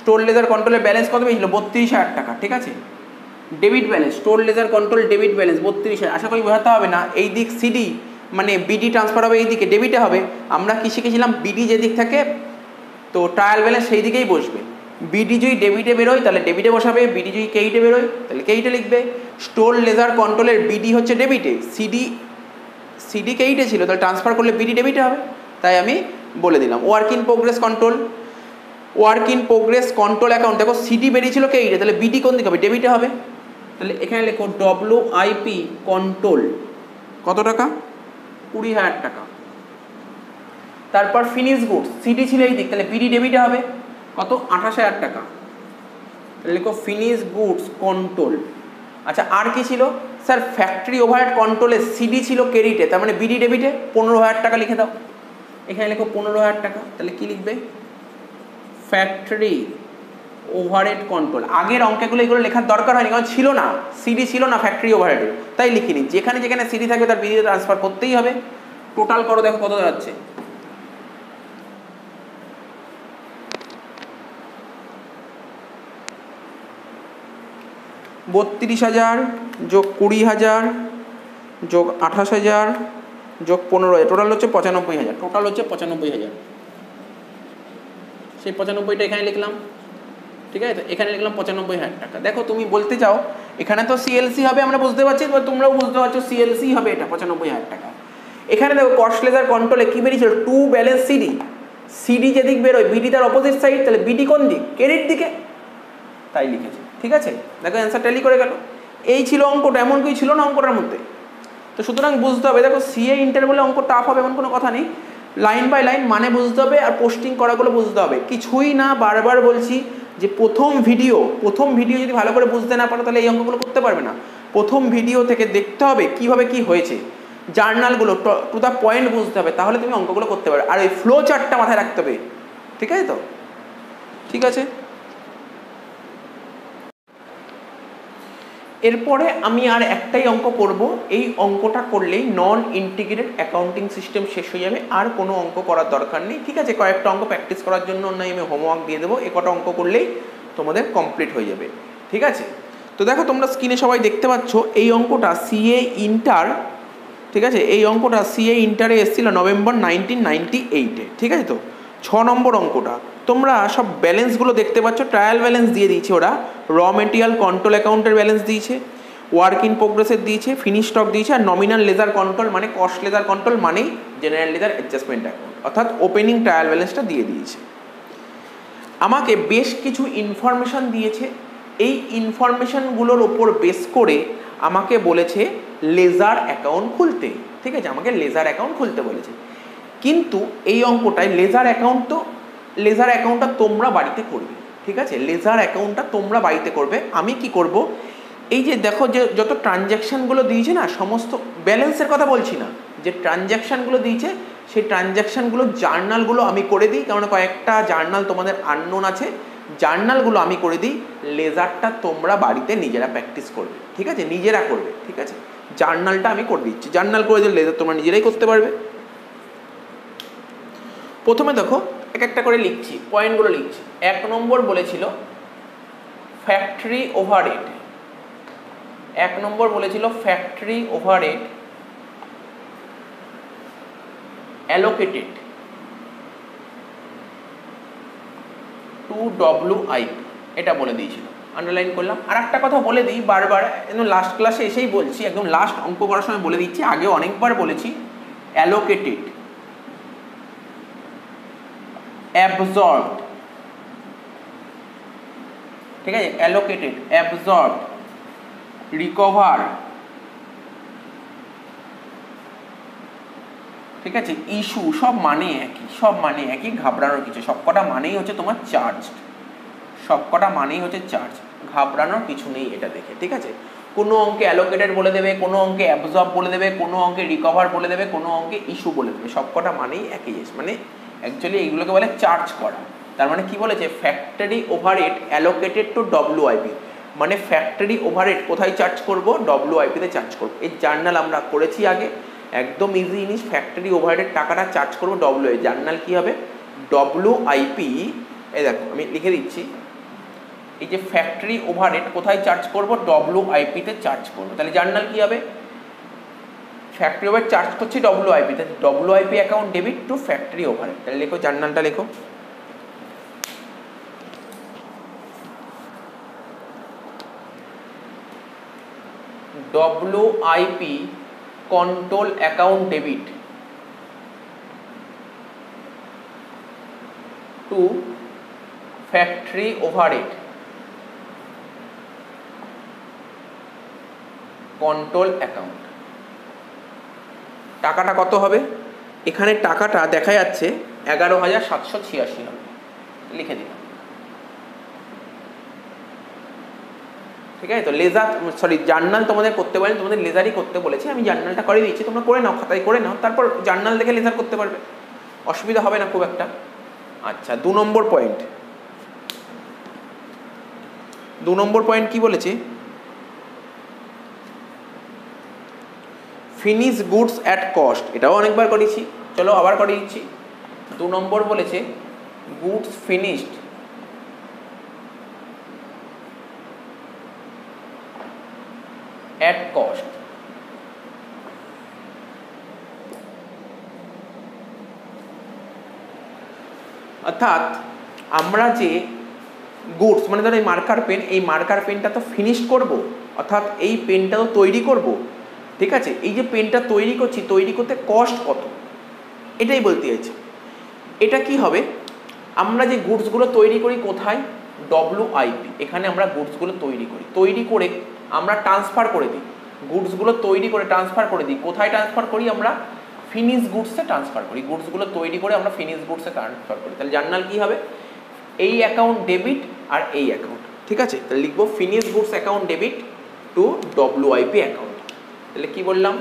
Store ledger কন্ট্রোলের ব্যালেন্স কত পেয়েছিল? 32,000 টাকা। ঠিক আছে, debit balance store ledger control debit balance 32,000। আশা করি বোঝাতে হবে না। এই দিক সিডি মানে বিডি ট্রান্সফার হবে, এই দিকে ডেবিটে হবে। আমরা কি শিখেছিলাম? বিডি যে দিক থাকে তো ট্রায়াল ব্যালেন্স সেই দিকেই বসবে। বিডি যদি ডেবিটে বেরোয় তাহলে ডেবিটে বসাবে, বিডি যদি কেইটে বেরোয় তাহলে কেইটে লিখবে। স্টোর লেজার কন্ট্রোলের বিডি হচ্ছে ডেবিটে, সিডি কেইটে ছিল, তাহলে ট্রান্সফার করলে বিডি ডেবিটে হবে, তাই আমি বলে দিলাম। Work in progress control, work in progress control account, দেখো সিডি বেরিয়েছিল কেইটে, তাহলে বিডি কোন দিকে হবে? ডেবিটে হবে। তাহলে এখানে লেখো WIP কন্ট্রোল কত টাকা? 20,000 টাকা। তারপর ফিনিশ গুডস, সিডি ছিল এই দিক, তাহলে বিডি ডেবিটে হবে কত? 28,000 টাকা। তাহলে লেখো ফিনিশ গুডস কন্ট্রোল। আচ্ছা, আর কি ছিল স্যার? ফ্যাক্টরি ওভারহেড কন্ট্রোলে সিডি ছিল ক্রেডিটে, তার মানে বিডি ডেবিটে 15,000 টাকা লিখে দাও। এখানে লেখো 15,000 টাকা। তাহলে কি লিখবে? Factory overhead control. আগের অঙ্কগুলো এগুলো লেখার দরকার হয়নি, কারণ ছিল না, সিডি ছিল না ফ্যাক্টরি ওভারহেডে, তাই লিখিনি। যেখানে যেখানে সিডি থাকবে তার বিডিতে ট্রান্সফার করতেই হবে। টোটাল করো, দেখো কত দাঁড়াচ্ছে। $32,000 যোগ 20,000 যোগ 28,000 যোগ 15,000, টোটাল হচ্ছে 95,000। টোটাল হচ্ছে 95,000। সেই 95টা এখানে লিখলাম। ঠিক আছে, এখানে লিখলাম 95,000 টাকা। দেখো তুমি বলতে চাও এখানে তো সিএলসি হবে, আমরা বুঝতে পারছি, তোমরাও বুঝতে পারছো সিএলসি হবে, এটা 95,000 টাকা। এখানে দেখো কস্ট লেজার কন্ট্রোলে কি বেরিয়েছিল? To balance CD. সিডি যেদিক বেরোয় বিডি তার অপোজিট সাইড, তাহলে বিডি কোন দিক? ক্রেডিট দিকে, তাই লিখেছে। ঠিক আছে, দেখো অ্যান্সার ট্যালি করে গেল। এই ছিল অঙ্কটা, এমন কিছু ছিল না অঙ্কটার মধ্যে। তো তো সুতরাং বুঝতে হবে, দেখো সিএ ইন্টার বলে অঙ্ক টাফ হবে এমন কোনো কথা নেই, লাইন বাই লাইন মানে বুঝতে হবে আর পোস্টিং করাগুলো বুঝতে হবে। কিছুই না, বারবার বলছি যে প্রথম ভিডিও যদি ভালো করে বুঝতে না পারো তাহলে এই অঙ্কগুলো করতে পারবে না। প্রথম ভিডিও থেকে দেখতে হবে কিভাবে কি হয়েছে, জার্নালগুলো টু দ্য পয়েন্ট বুঝতে হবে, তাহলে তুমি অঙ্কগুলো করতে পারবে। আর এই ফ্লো চার্টটা মাথায় রাখতে হবে, ঠিক আছে তো? ঠিক আছে, এরপরে আমি আর একটাই অঙ্ক করব, এই অঙ্কটা করলেই নন ইন্টিগ্রেটেড অ্যাকাউন্টিং সিস্টেম শেষ হয়ে যাবে, আর কোনো অঙ্ক করার দরকার নেই। ঠিক আছে, কয়েকটা অঙ্ক প্র্যাকটিস করার জন্য আমি হোমওয়ার্ক দিয়ে দেবো, এ কটা অঙ্ক করলেই তোমাদের কমপ্লিট হয়ে যাবে। ঠিক আছে, তো দেখো তোমরা স্ক্রিনে সবাই দেখতে পাচ্ছ এই অঙ্কটা সিএ ইন্টার, ঠিক আছে, এই অঙ্কটা সিএ ইন্টারে এসেছিল নভেম্বর 1998-এ। ঠিক আছে, তো 6 নম্বর অঙ্কটা তোমরা সব ব্যালেন্সগুলো দেখতে পাচ্ছ, ট্রায়াল ব্যালেন্স দিয়ে দিয়েছে ওরা, র মেটেরিয়াল কন্ট্রোল অ্যাকাউন্টের ব্যালেন্স দিয়েছে, ওয়ার্ক ইন প্রোগ্রেসের দিয়েছে, ফিনিশ স্টক দিয়েছে, আর নমিনাল লেজার কন্ট্রোল মানে কস্ট লেজার কন্ট্রোল মানেই জেনারেল লেজার অ্যাডজাস্টমেন্ট অ্যাকাউন্ট, অর্থাৎ ওপেনিং ট্রায়াল ব্যালেন্সটা দিয়ে দিয়েছে। আমাকে বেশ কিছু ইনফরমেশান দিয়েছে, এই ইনফরমেশানগুলোর ওপর বেস করে আমাকে বলেছে লেজার অ্যাকাউন্ট খুলতে। ঠিক আছে, আমাকে লেজার অ্যাকাউন্ট খুলতে বলেছে, কিন্তু এই অঙ্কটায় লেজার অ্যাকাউন্টটা তোমরা বাড়িতে করবে। ঠিক আছে, লেজার অ্যাকাউন্টটা তোমরা বাড়িতে করবে। আমি কি করব, এই যে দেখো যে যত ট্রানজ্যাকশানগুলো দিয়েছে না, সমস্ত ব্যালেন্সের কথা বলছি না, যে ট্রানজ্যাকশানগুলো দিয়েছে সেই ট্রানজ্যাকশানগুলো জার্নালগুলো আমি করে দিই, কারণ কয়েকটা জার্নাল তোমাদের আননোন আছে, জার্নালগুলো আমি করে দিই, লেজারটা তোমরা বাড়িতে নিজেরা প্র্যাকটিস করবে। ঠিক আছে, নিজেরা করবে। ঠিক আছে, জার্নালটা আমি করে দিচ্ছি, জার্নাল করে দিলে লেজার তোমরা নিজেরাই করতে পারবে। প্রথমে দেখো এক একটা করে লিখছি, পয়েন্টগুলো লিখছি। 1 নম্বর বলেছিল ফ্যাক্টরি ওভারহেড, 1 নম্বর বলেছিল factory overhead allocated to WIP, এটা বলে দিয়েছিল, আন্ডারলাইন করলাম। আর একটা কথা বলে দিই বারবার, একদম লাস্ট ক্লাসে এসেই বলছি, একদম লাস্ট অঙ্ক করার সময় বলে দিচ্ছি, আগে অনেকবার বলেছি, অ্যালোকেটেড, অ্যাবজর্বড, ঠিক আছে, অ্যালোকেটেড, অ্যাবজর্বড, রিকভার, ঠিক আছে, ইস্যু, সব মানে একই, ঘাবড়ানোর কিছু, সবকটা মানেই হচ্ছে তোমার চার্জ, সবকটা মানেই হচ্ছে চার্জ, ঘাবড়ানোর কিছু নেই এটা দেখে। ঠিক আছে, কোনো অঙ্কে অ্যালোকেটেড বলে দেবে, কোনো অঙ্কে অ্যাবজর্ব বলে দেবে, কোনো অঙ্কে রিকভার বলে দেবে, কোনো অঙ্কে ইস্যু বলে দেবে, সবকটা মানেই একই জিনিস, মানে অ্যাকচুয়ালি এইগুলোকে বলে চার্জ করা। তার মানে কি বলেছে, factory overhead allocated to WIP, মানে ফ্যাক্টরি ওভারহেড কোথায় চার্জ করব, WIP-তে চার্জ করব। এই জার্নাল আমরা করেছি আগে, একদম ইজি জিনিস, ফ্যাক্টরি ওভারহেডের টাকাটা চার্জ করবো WIP, জার্নাল কি হবে WIP, এই দেখো আমি লিখে দিচ্ছি, এই যে ফ্যাক্টরি ওভারহেড কোথায় চার্জ করব, WIP-তে চার্জ করবো, তাহলে জার্নাল কি হবে, ফ্যাক্টরি ওভারহেড চার্জ করছি WIP-তে, WIP account debit two factory overhead, তাহলে লেখো জার্নালটা লেখো, WIP control account debit two factory overhead control account. টাকাটা কত হবে, এখানে টাকাটা দেখা যাচ্ছে 11,786 হবে, লিখে দিলাম। ঠিক আছে, তো জার্নাল তোমাদের করতে বলেন, তোমাদের লেজারই করতে বলেছি, আমি জার্নালটা করে দিচ্ছি, তোমরা করে নাও, খাতায় করে নাও, তারপর জার্নাল দেখে লেজার করতে পারবে, অসুবিধা হবে না খুব একটা। আচ্ছা, 2 নম্বর পয়েন্ট, 2 নম্বর পয়েন্ট কি বলেছে, ফিনিশ গুডস অ্যাট কস্ট, এটাও অনেকবার করেছি, চলো আবার করে দিচ্ছি। 2 নম্বর বলেছে গুডস ফিনিশড অ্যাট কস্ট, অর্থাৎ আমরা যে গুডস, মানে ধরো এই মার্কার পেন, এই মার্কার পেনটা তো ফিনিশ করব, অর্থাৎ এই পেনটা তো তৈরি করব। ঠিক আছে, এই যে পেনটা তৈরি করছি, তৈরি করতে কস্ট কত, এটাই বলতে চাইছি। এটা কি হবে, আমরা যে গুডসগুলো তৈরি করি কোথায়, WIP, এখানে আমরা গুডসগুলো তৈরি করি, তৈরি করে আমরা ট্রান্সফার করে দিই, গুডসগুলো তৈরি করে ট্রান্সফার করে দিই। কোথায় ট্রান্সফার করি আমরা? ফিনিশ গুডসে ট্রান্সফার করি। গুডসগুলো তৈরি করে আমরা ফিনিশ গুডসে ট্রান্সফার করি। তাহলে জার্নাল কি হবে? এই অ্যাকাউন্ট ডেবিট আর এই অ্যাকাউন্ট, ঠিক আছে? তাহলে লিখবো finish goods account debit two WIP account. তাহলে কি বললাম?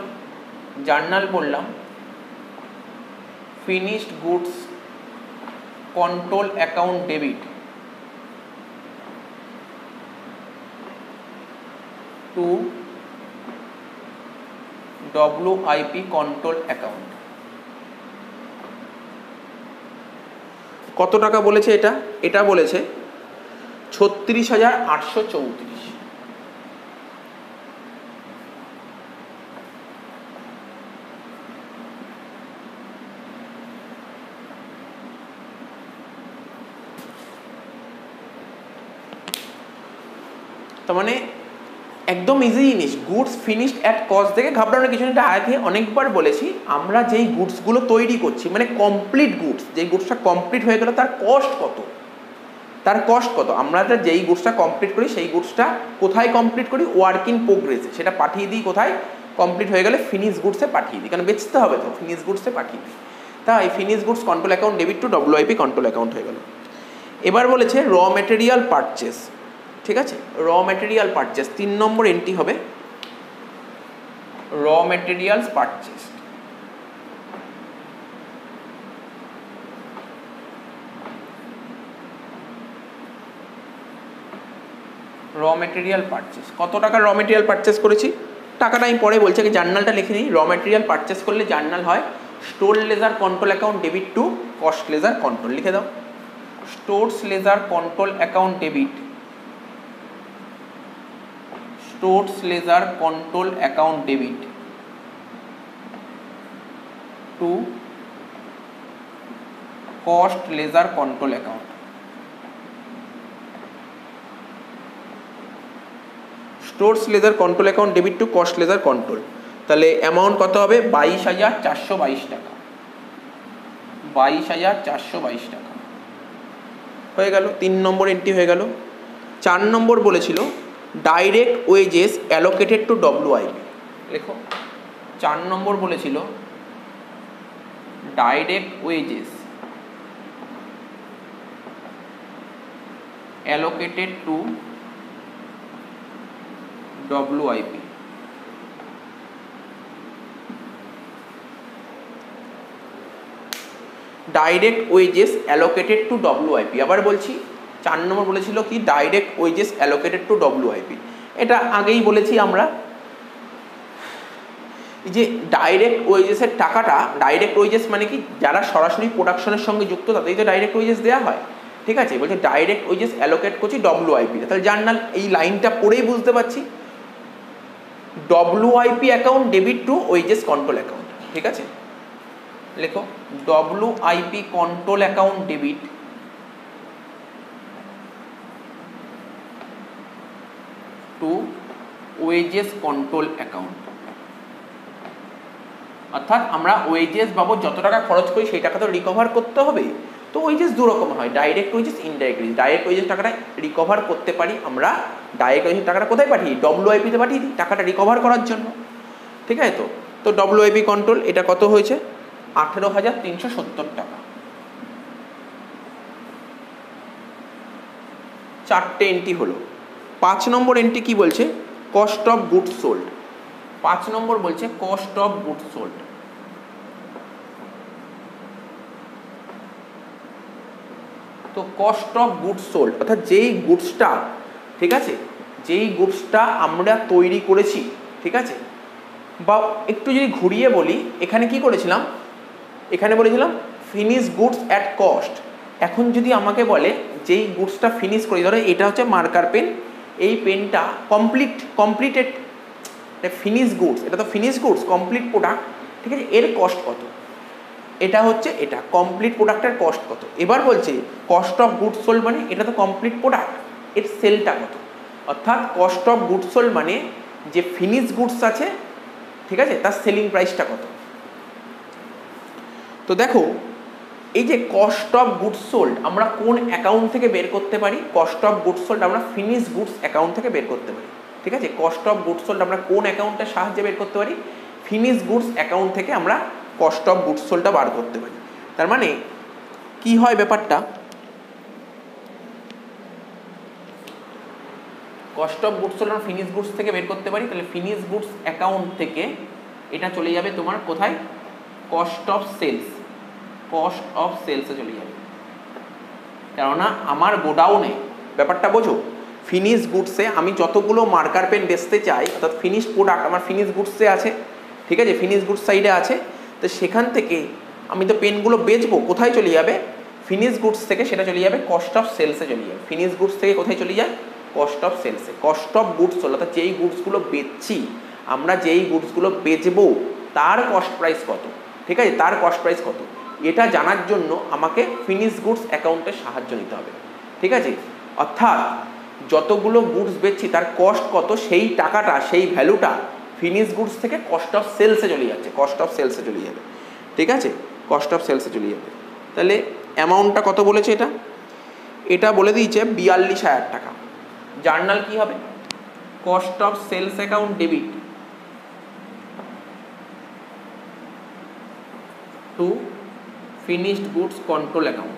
জার্নাল বললাম finished goods control account debit two WIP control account. কত টাকা বলেছে এটা? এটা বলেছে 36,834। তার মানে একদম ইজি জিনিস। গুডস ফিনিশড অ্যাট কস্ট থেকে ঘাবড়ানোর কিছু এটা আগে অনেকবার বলেছি। আমরা যেই গুডসগুলো তৈরি করছি মানে কমপ্লিট গুডস, যেই গুডসটা কমপ্লিট হয়ে গেল তার কস্ট কত, তার কস্ট কত। আমরা যেই গুডসটা কমপ্লিট করি সেই গুডসটা কোথায় কমপ্লিট করি? ওয়ার্ক ইন প্রোগ্রেসে। সেটা পাঠিয়ে দিই কোথায়? কমপ্লিট হয়ে গেলে ফিনিশ গুডসে পাঠিয়ে দিই, কারণ বেচতে হবে তো, ফিনিশ গুডসে পাঠিয়ে দিই। তাই finish goods control account debit two WIP control account হয়ে গেল। এবার বলেছে র মেটেরিয়াল পারচেস, ঠিক আছে? র মেটেরিয়াল পারচেস 3 নম্বর এন্ট্রি হবে র মেটেরিয়ালস পারচেস। র মেটেরিয়াল পারচেস কত টাকা র মেটেরিয়াল পারচেস করেছি? টাকাটা আমি পরে বলছি, আগে জার্নালটা লিখে নিই। র মেটেরিয়াল পারচেস করলে জার্নাল হয় store ledger control account debit to cost ledger control. লিখে দাও stores ledger control account debit, stores ledger control account debit to cost ledger control account. Stores ledger control account debit to cost ledger control. তাহলে amount কত হবে? 22,422 টাকা। 22,422 টাকা হয়ে গেল। 3 নম্বর entry হয়ে গেল। 4 নম্বর বলেছিল direct wages allocated to WIP। লেখো 4 নম্বর বলেছিল direct wages allocated to WIP। Direct wages allocated to WIP। আবার বলছি 4 নম্বর বলেছিল কি? Direct wages allocated to WIP। এটা আগেই বলেছি আমরা, যে ডাইরেক্ট ওয়েজেসের টাকাটা, ডাইরেক্ট ওয়েজেস মানে কি? যারা সরাসরি প্রোডাকশনের সঙ্গে যুক্ত তাদেরই তো ডাইরেক্ট ওয়েজেস দেওয়া হয়, ঠিক আছে? বলছে ডাইরেক্ট ওয়েজেস অ্যালোকেট করছি WIP। তাহলে জার্নাল এই লাইনটা পড়েই বুঝতে পারছি WIP account debit to wages control account, ঠিক আছে? লেখো WIP control account debit to wages control account. অর্থাৎ আমরা ওয়েজেস বাবদ যত টাকা খরচ করি সেই টাকা তো রিকভার করতে হবে। তো ওয়েজেস দু রকম হয়, direct wages, indirect wages. Direct wages টাকাটা রিকভার করতে পারি আমরা, ডাইরেক্ট ওয়েজেস টাকাটা কোথায় পাঠিয়ে? WIP তে পাঠিয়ে দিই টাকাটা রিকভার করার জন্য, ঠিক আছে? তো WIP কন্ট্রোল এটা কত হয়েছে? 18,370 টাকা। 4টে এন্ট্রি হলো। 5 নম্বর এন্ট্রি কি বলছে? Cost of goods sold. 5 নম্বর বলছে কস্ট অফ গুডস সোল্ড। তো কস্ট অফ গুডস সোল্ড অর্থাৎ যেই গুডসটা, ঠিক আছে, যেই গুডসটা আমরা তৈরি করেছি, ঠিক আছে, বা একটু যদি ঘুরিয়ে বলি, এখানে কি করেছিলাম? এখানে বলেছিলাম ফিনিশ গুডস অ্যাট কস্ট। এখন যদি আমাকে বলে যেই গুডসটা ফিনিশ করি, ধরো এটা হচ্ছে মার্কার পেন, এই পেনটা কমপ্লিটেড ফিনিশ গুডস, এটা তো ফিনিশ গুডস, কমপ্লিট প্রোডাক্ট, ঠিক আছে, এর কস্ট কত? এটা হচ্ছে এটা কমপ্লিট প্রোডাক্টের কস্ট কত। এবার বলছে কস্ট অফ গুডস সোল্ড মানে এটা তো কমপ্লিট প্রোডাক্ট, এর সেলটা কত। অর্থাৎ কস্ট অফ গুডস সোল্ড মানে যে ফিনিশ গুডস আছে, ঠিক আছে, তার সেলিং প্রাইসটা কত। তো দেখো এই যে কস্ট অফ গুডস সোল্ড আমরা কোন অ্যাকাউন্ট থেকে বের করতে পারি? কস্ট অফ গুডস সোল্ড আমরা ফিনিশ গুডস অ্যাকাউন্ট থেকে বের করতে পারি, ঠিক ঠিক আছে, কস্ট অফ গুডস সোল্ড আমরা কোন অ্যাকাউন্টের সাহায্যে বের করতে পারি? ফিনিশ গুডস অ্যাকাউন্ট থেকে আমরা কস্ট অফ গুডস সোল্ডটা বার করতে পারি। তার মানে কি হয় ব্যাপারটা, কস্ট অফ গুডস সোল্ড আমরা ফিনিশ গুডস থেকে বের করতে পারি, তাহলে ফিনিশ গুডস অ্যাকাউন্ট থেকে এটা চলে যাবে তোমার কোথায়? Cost of sales, cost of সেলসে চলে যাবে। কেননা আমার গোডাউনে, ব্যাপারটা বোঝো, ফিনিশ গুডসে আমি যতগুলো মার্কার পেন বেচতে চাই, অর্থাৎ ফিনিশ প্রোডাক্ট আমার ফিনিশ গুডসে আছে, ঠিক আছে, ফিনিশ গুডস সাইডে আছে, তো সেখান থেকে আমি তো পেনগুলো বেচবো, কোথায় চলে যাবে? ফিনিশ গুডস থেকে সেটা চলে যাবে কস্ট অফ সেলসে চলে যাবে। ফিনিশ গুডস থেকে কোথায় চলে যায়? কস্ট অফ সেলসে। কস্ট অফ গুডস হলো অর্থাৎ যেই গুডসগুলো বেচছি, আমরা যেই গুডসগুলো বেচবো তার কস্ট প্রাইস কত, ঠিক আছে, তার কস্ট প্রাইস কত, এটা জানার জন্য আমাকে ফিনিশ গুডস অ্যাকাউন্টের সাহায্য নিতে হবে, ঠিক আছে। অর্থাৎ যতগুলো গুডস বেচছি তার কস্ট কত, সেই টাকাটা, সেই ভ্যালুটা ফিনিশ গুডস থেকে কস্ট অফ সেলসে চলে যাচ্ছে, কস্ট অফ সেলসে চলে যাবে, ঠিক আছে, কস্ট অফ সেলসে চলে যাবে। তাহলে অ্যামাউন্টটা কত বলেছে? এটা বলে দিয়েছে 42,000 টাকা। জার্নাল কি হবে? Cost of sales account debit to finished goods control account.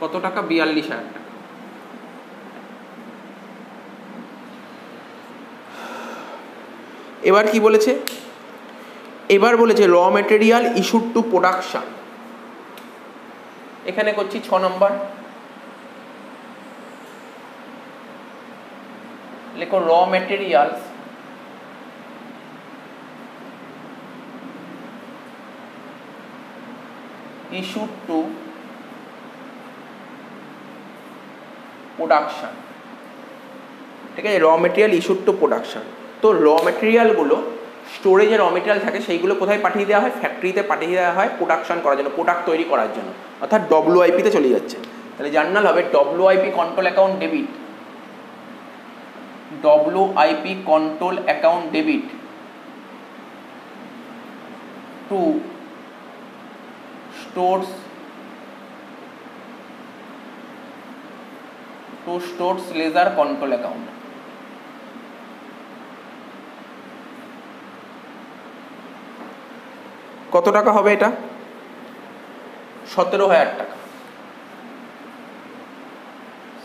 কত টাকা? 42,000 টাকা। এবার কি বলেছে? এবার বলেছে র মেটেরিয়াল ইস্যুড টু প্রোডাকশন। এখানে করছি 6 নম্বর, লেখো raw materials issued two production, ঠিক আছে, র মেটেরিয়াল ইস্যুড টু প্রোডাকশন। তো র মেটেরিয়ালগুলো, স্টোরেজে র মেটেরিয়াল থাকে, সেইগুলো কোথায় পাঠিয়ে দেওয়া হয়? ফ্যাক্টরিতে পাঠিয়ে দেওয়া হয় প্রোডাকশন করার জন্য, প্রোডাক্ট তৈরি করার জন্য, অর্থাৎ ডব্লিউআইপিতে চলে যাচ্ছে। তাহলে জার্নাল হবে WIP control account debit, WIP control account debit to stores ledger control account. কত টাকা হবে এটা? 17,000 টাকা।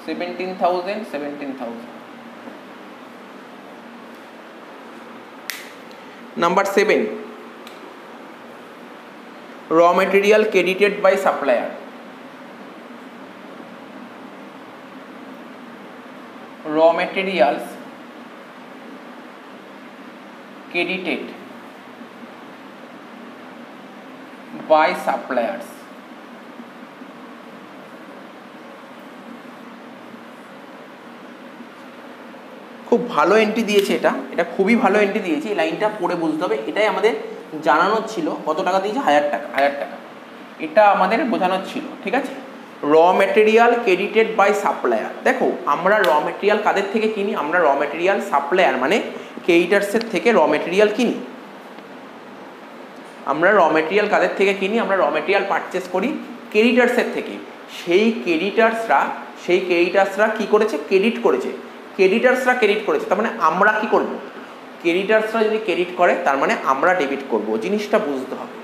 17,000। Number 7, raw material credited by supplier. raw materials credited by suppliers, খুব ভালো এন্ট্রি দিয়েছে, এটা খুবই ভালো এন্ট্রি দিয়েছে। এই লাইনটা পড়ে বুঝতে হবে, এটাই আমাদের জানানোর ছিল। কত টাকা দিয়েছে? 1000 টাকা, 1000 টাকা, এটা আমাদের বোঝানোর ছিল, ঠিক আছে। র মেটেরিয়াল ক্রেডিটেড বাই সাপ্লায়ার। দেখো আমরা র মেটেরিয়াল কাদের থেকে কিনি? আমরা র মেটেরিয়াল সাপ্লায়ার মানে ক্রেডিটার্সের থেকে র মেটেরিয়াল কিনি। আমরা র মেটেরিয়াল কাদের থেকে কিনি? আমরা র মেটেরিয়াল পারচেস করি ক্রেডিটার্সের থেকে। সেই ক্রেডিটার্সরা কি করেছে? ক্রেডিট করেছে। ক্রেডিটার্সরা ক্রেডিট করেছে, তার মানে আমরা কি করব? ক্রেডিটার্সরা যদি ক্রেডিট করে তার মানে আমরা ডেবিট করব। জিনিসটা বুঝতে হবে,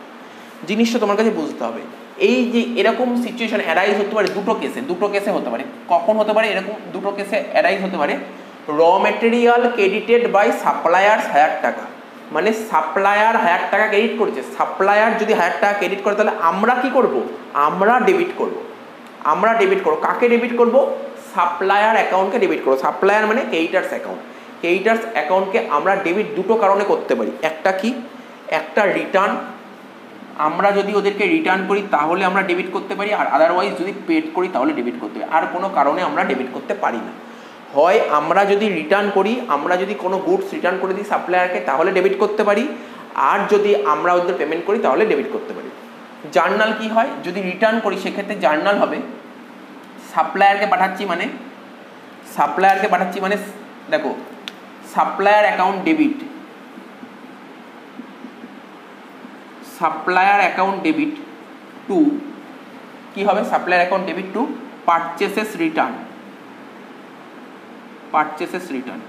জিনিসটা তোমার কাছে বুঝতে হবে। এই যে এরকম সিচুয়েশন অ্যারাইজ হতে পারে দুটো কেসে হতে পারে। কখন হতে পারে? এরকম দুটো কেসে অ্যারাইজ হতে পারে। র মেটেরিয়াল ক্রেডিটেড বাই সাপ্লায়ার্স 1000 টাকা, মানে সাপ্লায়ার 1000 টাকা ক্রেডিট করেছে। সাপ্লায়ার যদি 1000 টাকা ক্রেডিট করে তাহলে আমরা কি করব? আমরা ডেবিট করব। আমরা ডেবিট করব। কাকে ডেবিট করব? সাপ্লায়ার অ্যাকাউন্টকে ডেবিট করব। সাপ্লায়ার মানে ক্রেডিটার্স অ্যাকাউন্ট। ক্রেডিটার্স অ্যাকাউন্টকে আমরা ডেবিট দুটো কারণে করতে পারি। একটা কি? একটা রিটার্ন, আমরা যদি ওদেরকে রিটার্ন করি তাহলে আমরা ডেবিট করতে পারি, আর আদারওয়াইজ যদি পেড করি তাহলে ডেবিট করতে পারি। আর কোনো কারণে আমরা ডেবিট করতে পারি না। হয় আমরা যদি রিটার্ন করি, আমরা যদি কোনো গুডস রিটার্ন করে দিই সাপ্লায়ারকে তাহলে ডেবিট করতে পারি, আর যদি আমরা ওদের পেমেন্ট করি তাহলে ডেবিট করতে পারি। জার্নাল কি হয়? যদি রিটার্ন করি সেক্ষেত্রে জার্নাল হবে সাপ্লায়ারকে পাঠাচ্ছি মানে দেখো supplier account debit, supplier account debit to কি হবে, supplier account debit to purchases return, purchases return.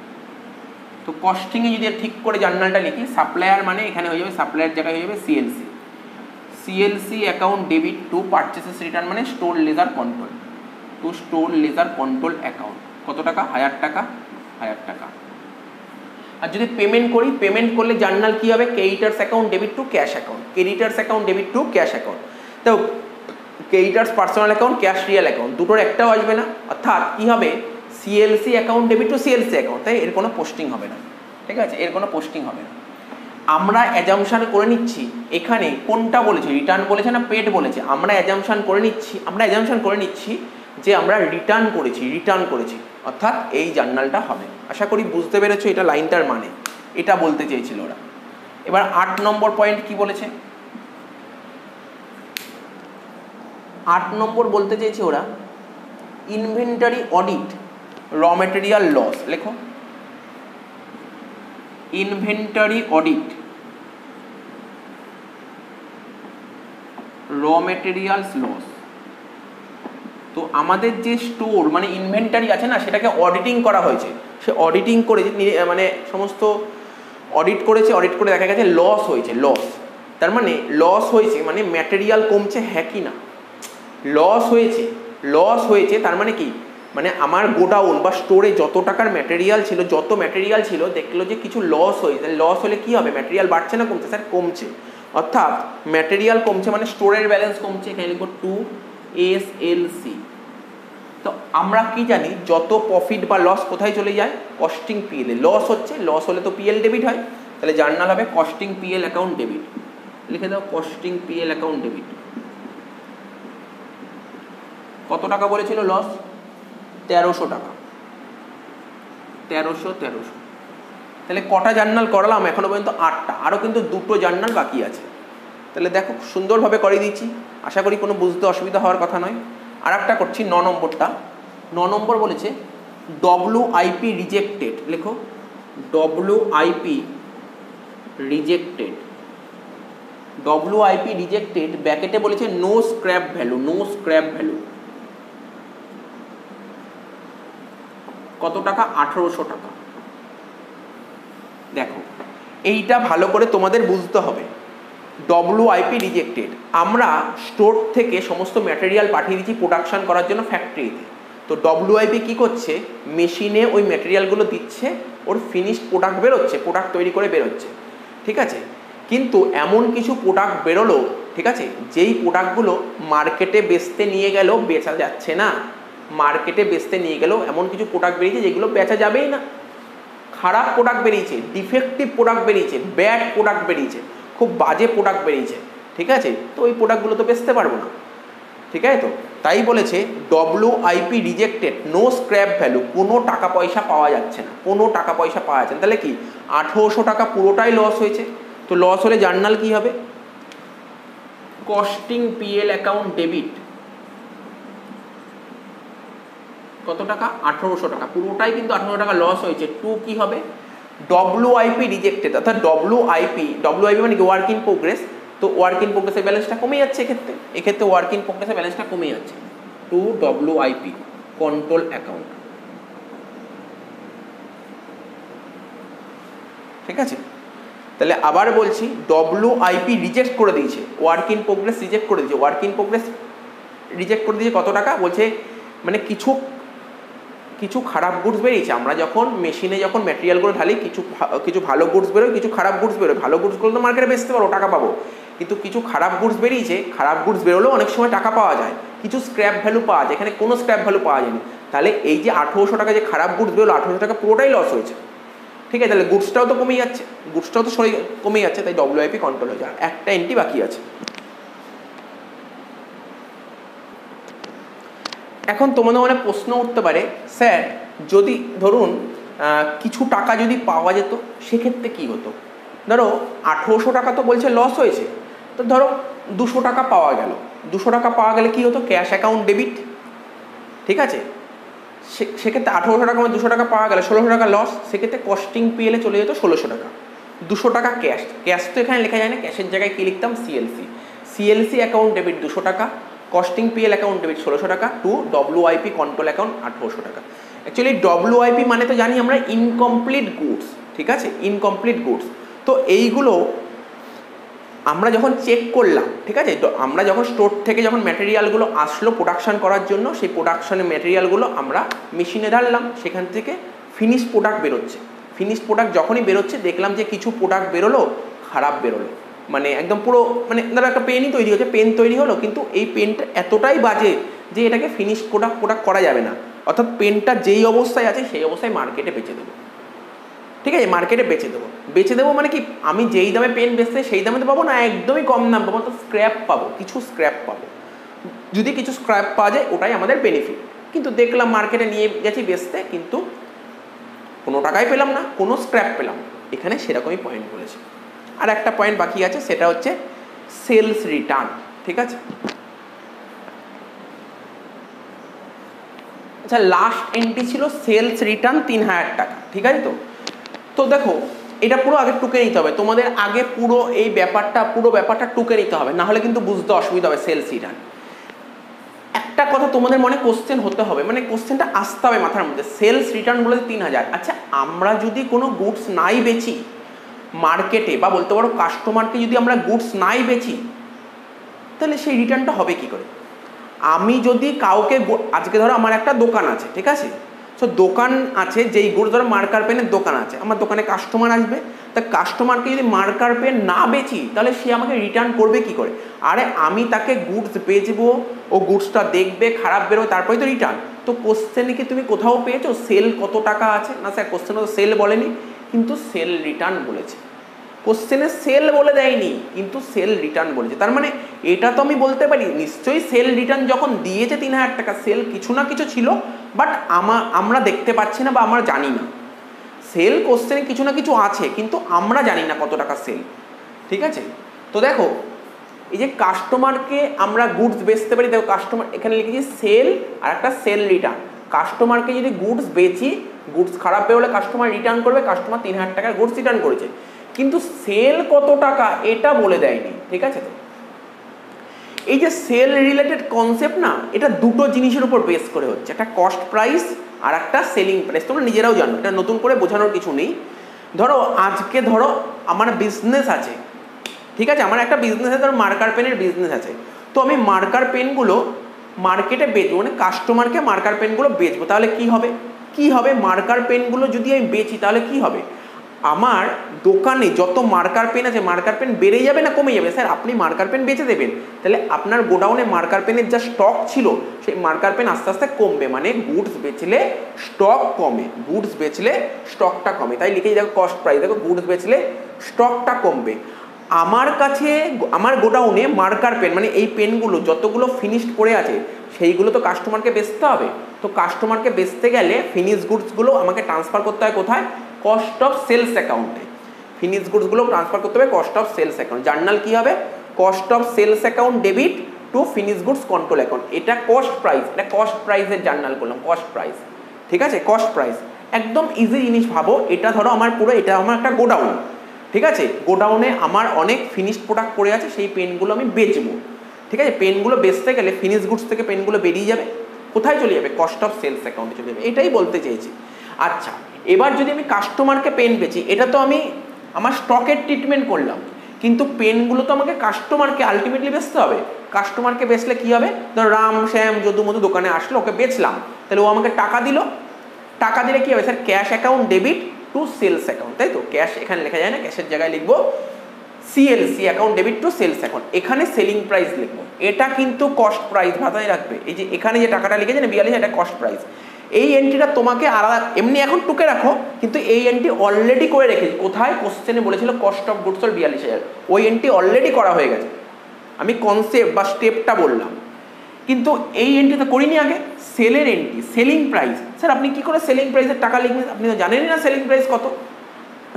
তো কস্টিংয়ে যদি ঠিক করে জার্নালটা লিখি, সাপ্লায়ার মানে এখানে হয়ে যাবে, সাপ্লায়ার জায়গায় হয়ে যাবে CLC, CLC account debit to purchases return মানে store ledger control, to store ledger control account. কত টাকা? 1000 টাকা, 1000 টাকা। আর যদি পেমেন্ট করি, পেমেন্ট করলে জার্নাল কি হবে, creditors account debit to cash account, creditors account debit to cash account. তো creditors personal account, cash real account, দুটোর একটাও আসবে না, অর্থাৎ কি হবে, CLC account debit to CLC account, তাই এর কোনো পোস্টিং হবে না। ঠিক আছে, এর কোনো পোস্টিং হবে না। আমরা অ্যাজাম্পশন করে নিচ্ছি এখানে কোনটা বলেছে, রিটার্ন বলেছে না পেড বলেছে, আমরা অ্যাজাম্পশন করে নিচ্ছি যে আমরা রিটার্ন করেছি, অর্থাৎ এই জার্নালটা হবে। আশা করি বুঝতে পেরেছো এটা লাইনটার মানে, এটা বলতে চেয়েছিল ওরা। এবার 8 নম্বর পয়েন্ট কি বলেছে, 8 নম্বর বলতে চেয়েছে ওরা inventory audit raw material loss. লেখো inventory audit raw materials loss. তো আমাদের যে স্টোর মানে ইনভেন্টারি আছে না, সেটাকে অডিটিং করা হয়েছে, সে অডিটিং করে মানে সমস্ত অডিট করেছে, অডিট করে দেখা গেছে লস হয়েছে, লস। তার মানে লস হয়েছে মানে ম্যাটেরিয়াল কমছে, হ্যাঁ কি না, লস হয়েছে তার মানে কি, মানে আমার গোডাউন বা স্টোরে যত টাকার ম্যাটেরিয়াল ছিল, দেখলো যে কিছু লস হয়েছে। লস হলে কি হবে, ম্যাটেরিয়াল বাড়ছে না কমছে, স্যার কমছে, অর্থাৎ ম্যাটেরিয়াল কমছে মানে স্টোরের ব্যালেন্স কমছে, এখানে লিখবো 2SLC। তো আমরা কি জানি, যত প্রফিট বা লস কোথায় চলে যায়, কস্টিং পিএল এ। লস হলে তো পিএল ডেবিট হয়, তাহলে জার্নাল হবে কস্টিং পিএল অ্যাকাউন্ট ডেবিট। লিখে দাও কস্টিং পিএল অ্যাকাউন্ট ডেবিট। কত টাকা বলেছিল লস, 1300 টাকা, 1300। তাহলে কটা জার্নাল করালাম এখনো পর্যন্ত, 8টা, আরও কিন্তু 2টো জার্নাল বাকি আছে। তাহলে দেখো সুন্দরভাবে করে দিচ্ছি, আশা করি কোনো বুঝতে অসুবিধা হওয়ার কথা নয়। আর একটা করছি 9 নম্বরটা। 9 নম্বর বলেছে WIP রিজেক্টেড। লেখো WIP রিজেক্টেড, WIP রিজেক্টেড ব্র্যাকেটে বলেছে নো স্ক্র্যাপ ভ্যালু। কত টাকা, 1800 টাকা। দেখো এইটা ভালো করে তোমাদের বুঝতে হবে। WIP রিজেক্টেড, আমরা স্টোর থেকে সমস্ত ম্যাটেরিয়াল পাঠিয়ে দিচ্ছি প্রোডাকশন করার জন্য ফ্যাক্টরিতে। তো WIP কি করছে, মেশিনে ওই ম্যাটেরিয়ালগুলো দিচ্ছে, ওর ফিনিশড প্রোডাক্ট বেরোচ্ছে, প্রোডাক্ট তৈরি করে বেরোচ্ছে। ঠিক আছে, কিন্তু এমন কিছু প্রোডাক্ট বেরোলো, ঠিক আছে, যেই প্রোডাক্টগুলো মার্কেটে বেচতে নিয়ে গেলেও বেচা যাচ্ছে না, মার্কেটে বেচতে নিয়ে গেলেও এমন কিছু প্রোডাক্ট বেরিয়েছে যেগুলো বেচা যাবেই না, খারাপ প্রোডাক্ট বেরিয়েছে, ডিফেক্টিভ প্রোডাক্ট বেরিয়েছে, ব্যাড প্রোডাক্ট বেরিয়েছে, খুব বাজে প্রোডাক্ট বেরিয়েছে। ঠিক আছে, তো ওই প্রোডাক্টগুলো তো বেচতে পারবো না। ঠিক আছে, তো তাই বলেছে WIP rejected, no scrap value, কোনো টাকা পয়সা পাওয়া যাচ্ছে না, তাহলে কি 1800 টাকা পুরোটাই লস হয়েছে। তো লস হলে জার্নাল কি হবে, কস্টিং পিএল অ্যাকাউন্ট ডেবিট। কত টাকা, 1800 টাকা, পুরোটাই কিন্তু 1800 টাকা লস হয়েছে। টু কি হবে, WIP রিজেক্টেড, অর্থাৎ WIP মানে কি ওয়ার্ক ইন প্রোগ্রেস। তো ওয়ার্ক ইন প্রোগ্রেসের ব্যালেন্সটা কমে যাচ্ছে, এক্ষেত্রে ওয়ার্ক ইন প্রোগ্রেসের ব্যালেন্সটা কমে যাচ্ছে। To WIP control account. ঠিক আছে, তাহলে আবার বলছি, WIP রিজেক্ট করে দিয়েছে, ওয়ার্ক ইন প্রোগ্রেস রিজেক্ট করে দিয়েছে, কত টাকা বলছে, মানে কিছু খারাপ গুডস বেরিয়েছে। আমরা যখন মেশিনে ম্যাটেরিয়ালগুলো ঢালি, কিছু ভালো গুডস বেরোয়, কিছু খারাপ গুডস বেরোয়। ভালো গুডসগুলো তো মার্কেটে বেচতে পারো, টাকা পাবো, কিন্তু কিছু খারাপ গুডস বেরিয়েছে, খারাপ গুডস বেরোলেও অনেক সময় টাকা পাওয়া যায়, কিছু স্ক্র্যাপ ভ্যালু পাওয়া যায়, এখানে কোনো স্ক্র্যাপ ভ্যালু পাওয়া যায়নি। তাহলে এই যে 1800 টাকা যে খারাপ গুডস বেরোলো, 1800 টাকা পুরোটাই লস হয়েছে। ঠিক আছে, তাহলে গুডসটাও তো কমে যাচ্ছে, তাই WIP কন্ট্রোল হয়ে যায়। একটা এন্ট্রি বাকি আছে। এখন তোমাদের মনে প্রশ্ন উঠতে পারে, স্যার যদি ধরুন কিছু টাকা যদি পাওয়া যেত সেক্ষেত্রে কি হতো। ধরো 1800 টাকা তো বলছে লস হয়েছে, তো ধরো 200 টাকা পাওয়া গেল। 200 টাকা পাওয়া গেলে কি হতো, ক্যাশ অ্যাকাউন্ট ডেবিট। ঠিক আছে, সেক্ষেত্রে 1800 টাকা মানে 200 টাকা পাওয়া গেলে 1600 টাকা লস, সেক্ষেত্রে কস্টিং পিএলে চলে যেত 1600 টাকা। 200 টাকা ক্যাশ, ক্যাশ তো এখানে লেখা যায় না, ক্যাশের জায়গায় কী লিখতাম সিএলসি, সিএলসি অ্যাকাউন্ট ডেবিট 200 টাকা, কস্টিং পিএল অ্যাকাউন্ট ডেবিট 1600 টাকা, টু ডব্লিউআইপি কন্ট্রোল অ্যাকাউন্ট 1800 টাকা। অ্যাকচুয়ালি ডব্লিউআইপি মানে তো জানি আমরা ইনকমপ্লিট গুডস, ঠিক আছে, ইনকমপ্লিট গুডস। তো এইগুলো আমরা যখন চেক করলাম, ঠিক আছে, তো আমরা যখন স্টোর থেকে যখন ম্যাটেরিয়ালগুলো আসলো প্রোডাকশান করার জন্য, সেই প্রোডাকশানের ম্যাটেরিয়ালগুলো আমরা মেশিনে ঢাললাম, সেখান থেকে ফিনিশ প্রোডাক্ট বেরোচ্ছে। ফিনিশ প্রোডাক্ট যখনই বেরোচ্ছে দেখলাম যে কিছু প্রোডাক্ট বেরোলো খারাপ বেরোলো, মানে একদম পুরো মানে ধরো একটা পেনই তৈরি হচ্ছে, পেন তৈরি হলো কিন্তু এই পেনটা এতটাই বাজে যে এটাকে ফিনিশ প্রোডাক্ট করা যাবে না, অর্থাৎ পেনটা যেই অবস্থায় আছে সেই অবস্থায় মার্কেটে বেচে দেবো, ঠিক আছে, মার্কেটে বেচে দেবো মানে কি আমি যেই দামে পেন বেচতে সেই দামে তো পাবো না, একদমই কম দাম পাবো, তো স্ক্র্যাপ পাবো, কিছু স্ক্র্যাপ পাবো। যদি কিছু স্ক্র্যাপ পাওয়া যায় ওটাই আমাদের বেনিফিট। কিন্তু দেখলাম মার্কেটে নিয়ে গেছি বেচতে, কিন্তু কোনো টাকাই পেলাম না, কোনো স্ক্র্যাপ পেলাম, এখানে সেরকমই পয়েন্ট বলেছে। আর একটা পয়েন্ট বাকি আছে, সেটা হচ্ছে সেলস রিটার্ন, ঠিক আছে। আচ্ছা, লাস্ট এন্ট্রি ছিল সেলস রিটার্ন 3000 টাকা, ঠিক আছে। তো দেখো এটা পুরো আগে টুকে নিতে হবে তোমাদের, আগে পুরো এই পুরো ব্যাপারটা টুকে নিতে হবে, নাহলে কিন্তু বুঝতে অসুবিধা হবে। সেলস রিটার্ন একটা কথা তোমাদের মনে কোশ্চেন হতে হবে, মানে কোশ্চেনটা আসতে হবে মাথার মধ্যে, সেলস রিটার্ন বলে 3000। আচ্ছা, আমরা যদি কোনো গুডস নাই বেচি মার্কেটে, বা বলতে পারো কাস্টমারকে যদি আমরা গুডস নাই বেচি, তাহলে সেই রিটার্নটা হবে কি করে? আমি যদি কাউকে, আজকে ধরো আমার একটা দোকান আছে, ঠিক আছে, তো দোকান আছে, যেই গুডস ধরো মার্কার পেনের দোকান আছে, আমার দোকানে কাস্টমার আসবে, তা কাস্টমারকে যদি মার্কার পেন না বেচি তাহলে সে আমাকে রিটার্ন করবে কি করে? আরে আমি তাকে গুডস বেচবো, ও গুডসটা দেখবে, খারাপ বেরোবে, তারপরে তো রিটার্ন। তো কোশ্চেনে কি তুমি কোথাও পেয়েছো সেল কত টাকা আছে? না স্যার, কোশ্চেনে তো সেল বলেনি, কিন্তু সেল রিটার্ন বলেছে। কোশ্চেনে সেল বলে দেয়নি, কিন্তু সেল রিটার্ন বলেছে। তার মানে এটা তো আমি বলতে পারি নিশ্চয়ই সেল রিটার্ন যখন দিয়েছে 3000 টাকা, সেল কিছু না কিছু ছিল, বাট আমরা দেখতে পাচ্ছি না বা আমরা জানি না। সেল কোশ্চেনে কিছু না কিছু আছে, কিন্তু আমরা জানি না কত টাকা সেল, ঠিক আছে। তো দেখো এই যে কাস্টমারকে আমরা গুডস বেচতে পারি, দেখো কাস্টমার এখানে লিখেছি সেল আর একটা সেল রিটার্ন। কাস্টমারকে যদি গুডস বেচি, গুডস খারাপ বেরোলে কাস্টমার রিটার্ন করবে, কাস্টমার 3000 টাকার গুডস রিটার্ন করেছে, কিন্তু সেল কত টাকা এটা বলে দেয়নি, ঠিক আছে। তো এই যে সেল রিলেটেড কনসেপ্ট না, এটা দুটো জিনিসের উপর বেস করে হচ্ছে, একটা কস্ট প্রাইস আর একটা সেলিং প্রাইস। তোমরা নিজেরাও জানো, এটা নতুন করে বোঝানোর কিছু নেই। ধরো আজকে ধরো আমার বিজনেস আছে, ঠিক আছে, আমার একটা বিজনেস আছে, ধরো মার্কার পেনের বিজনেস আছে, তো আমি মার্কার পেনগুলো মার্কেটে বেচবো, মানে কাস্টমারকে মার্কার পেনগুলো বেচবো, তাহলে কি হবে মার্কার পেনগুলো যদি আমি বেচি তাহলে কি হবে? আমার দোকানে যত মার্কার পেন আছে, মার্কার পেন বেড়ে যাবে না কমে যাবে? স্যার আপনি মার্কার পেন বেচে দেবেন, তাহলে আপনার গোডাউনে মার্কার পেনের যা স্টক ছিল সেই মার্কার পেন আস্তে আস্তে কমবে, মানে গুডস বেচলে স্টক কমে, গুডস বেচলে স্টকটা কমে। তাই লিখেই দেখো কস্ট প্রাইস, দেখো গুডস বেচলে স্টকটা কমবে। আমার কাছে আমার গোডাউনে মার্কার পেন, মানে এই পেনগুলো যতগুলো ফিনিশড পড়ে আছে সেইগুলো তো কাস্টমারকে বেচতে হবে। তো কাস্টমারকে বেচতে গেলে ফিনিশ গুডসগুলো আমাকে ট্রান্সফার করতে হয় কোথায়? কস্ট অফ সেলস অ্যাকাউন্টে। ফিনিশ গুডসগুলো ট্রান্সফার করতে হবে cost of sales account. Journal কী হবে? Cost of sales account debit to finish goods control account. এটা কস্ট প্রাইস, এটা কস্ট প্রাইসের জার্নাল করলাম, কস্ট প্রাইস, ঠিক আছে, কস্ট প্রাইস। একদম ইজি জিনিস ভাবো, এটা ধরো আমার পুরো, এটা আমার একটা গোডাউন, ঠিক আছে, গোডাউনে আমার অনেক ফিনিশড প্রোডাক্ট পড়ে আছে, সেই পেনগুলো আমি বেচবো, ঠিক আছে। পেনগুলো বেচতে গেলে ফিনিশ গুডস থেকে পেনগুলো বেরিয়ে যাবে, কোথায় চলে যাবে? কস্ট অফ সেলস অ্যাকাউন্টে চলে যাবে, এটাই বলতে চেয়েছি। আচ্ছা, এবার যদি আমি কাস্টমারকে পেন বেচি, এটা তো আমি আমার স্টকের ট্রিটমেন্ট করলাম, কিন্তু পেনগুলো তো আমাকে কাস্টমারকে আলটিমেটলি বেচতে হবে। কাস্টমারকে বেচলে কী হবে? ধর রাম শ্যাম যদু মধু দোকানে আসলো, ওকে বেচলাম, তাহলে ও আমাকে টাকা দিল, টাকা দিলে কী হবে? Sir cash account debit to sales account, তাই তো। ক্যাশ এখানে লেখা যায় না, ক্যাশের জায়গায় লিখবো CLC account debit to sales account. এখানে সেলিং প্রাইস লিখবো, এটা কিন্তু কস্ট প্রাইস, মাথায় রাখবে। এই যে এখানে যে টাকাটা লিখেছে না 42, এটা কস্ট প্রাইস। এই এন্ট্রিটা তোমাকে আলাদা এমনি এখন টুকে রাখো, কিন্তু এই এন্ট্রি অলরেডি করে রেখেছি। কোথায়? কোশ্চেনে বলেছিল কস্ট অফ গুডস সোল্ড 42,000, ওই এন্ট্রি অলরেডি করা হয়ে গেছে। আমি কনসেপ্ট বা স্টেপটা বললাম, কিন্তু এই এন্ট্রিটা করিনি আগে। সেলের এন্ট্রি, সেলিং প্রাইস। স্যার আপনি কি করে সেলিং প্রাইসের টাকা লিখবেন? আপনি তো জানেনই না সেলিং প্রাইস কত।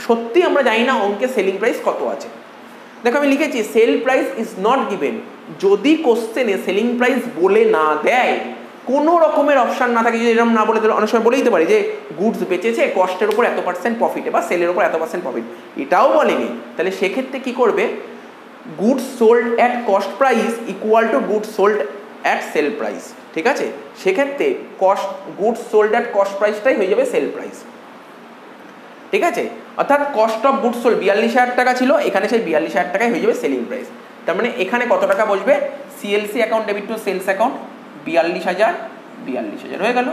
সত্যি আমরা জানি না অঙ্কে সেলিং প্রাইস কত আছে। দেখো আমি লিখেছি sale price is not given. যদি কোশ্চেনে সেলিং প্রাইস বলে না দেয় কোনো রকমের অপশান না থাকে, যদি এরকম না বলে তাহলে অনেক সময় বলেই দিতে পারি যে গুডস বেচেছে কস্টের উপর এত % প্রফিটে বা সেলের উপর এত % প্রফিট, এটাও বলেনি। তাহলে সেক্ষেত্রে কী করবে, goods sold at cost price equal to goods sold at sale price. ঠিক আছে, সেক্ষেত্রে গুডস সোল্ড অ্যাট কস্ট প্রাইসটাই হয়ে যাবে সেল প্রাইস। ঠিক আছে, অর্থাৎ কস্ট অফ গুডস সোল্ড 42,000 টাকা ছিল, এখানে সেই 42,000 টাকায় হয়ে যাবে সেলিং প্রাইস। তার মানে এখানে কত টাকা বসবে, CLC account debit to sales account 42,000 হয়ে গেল।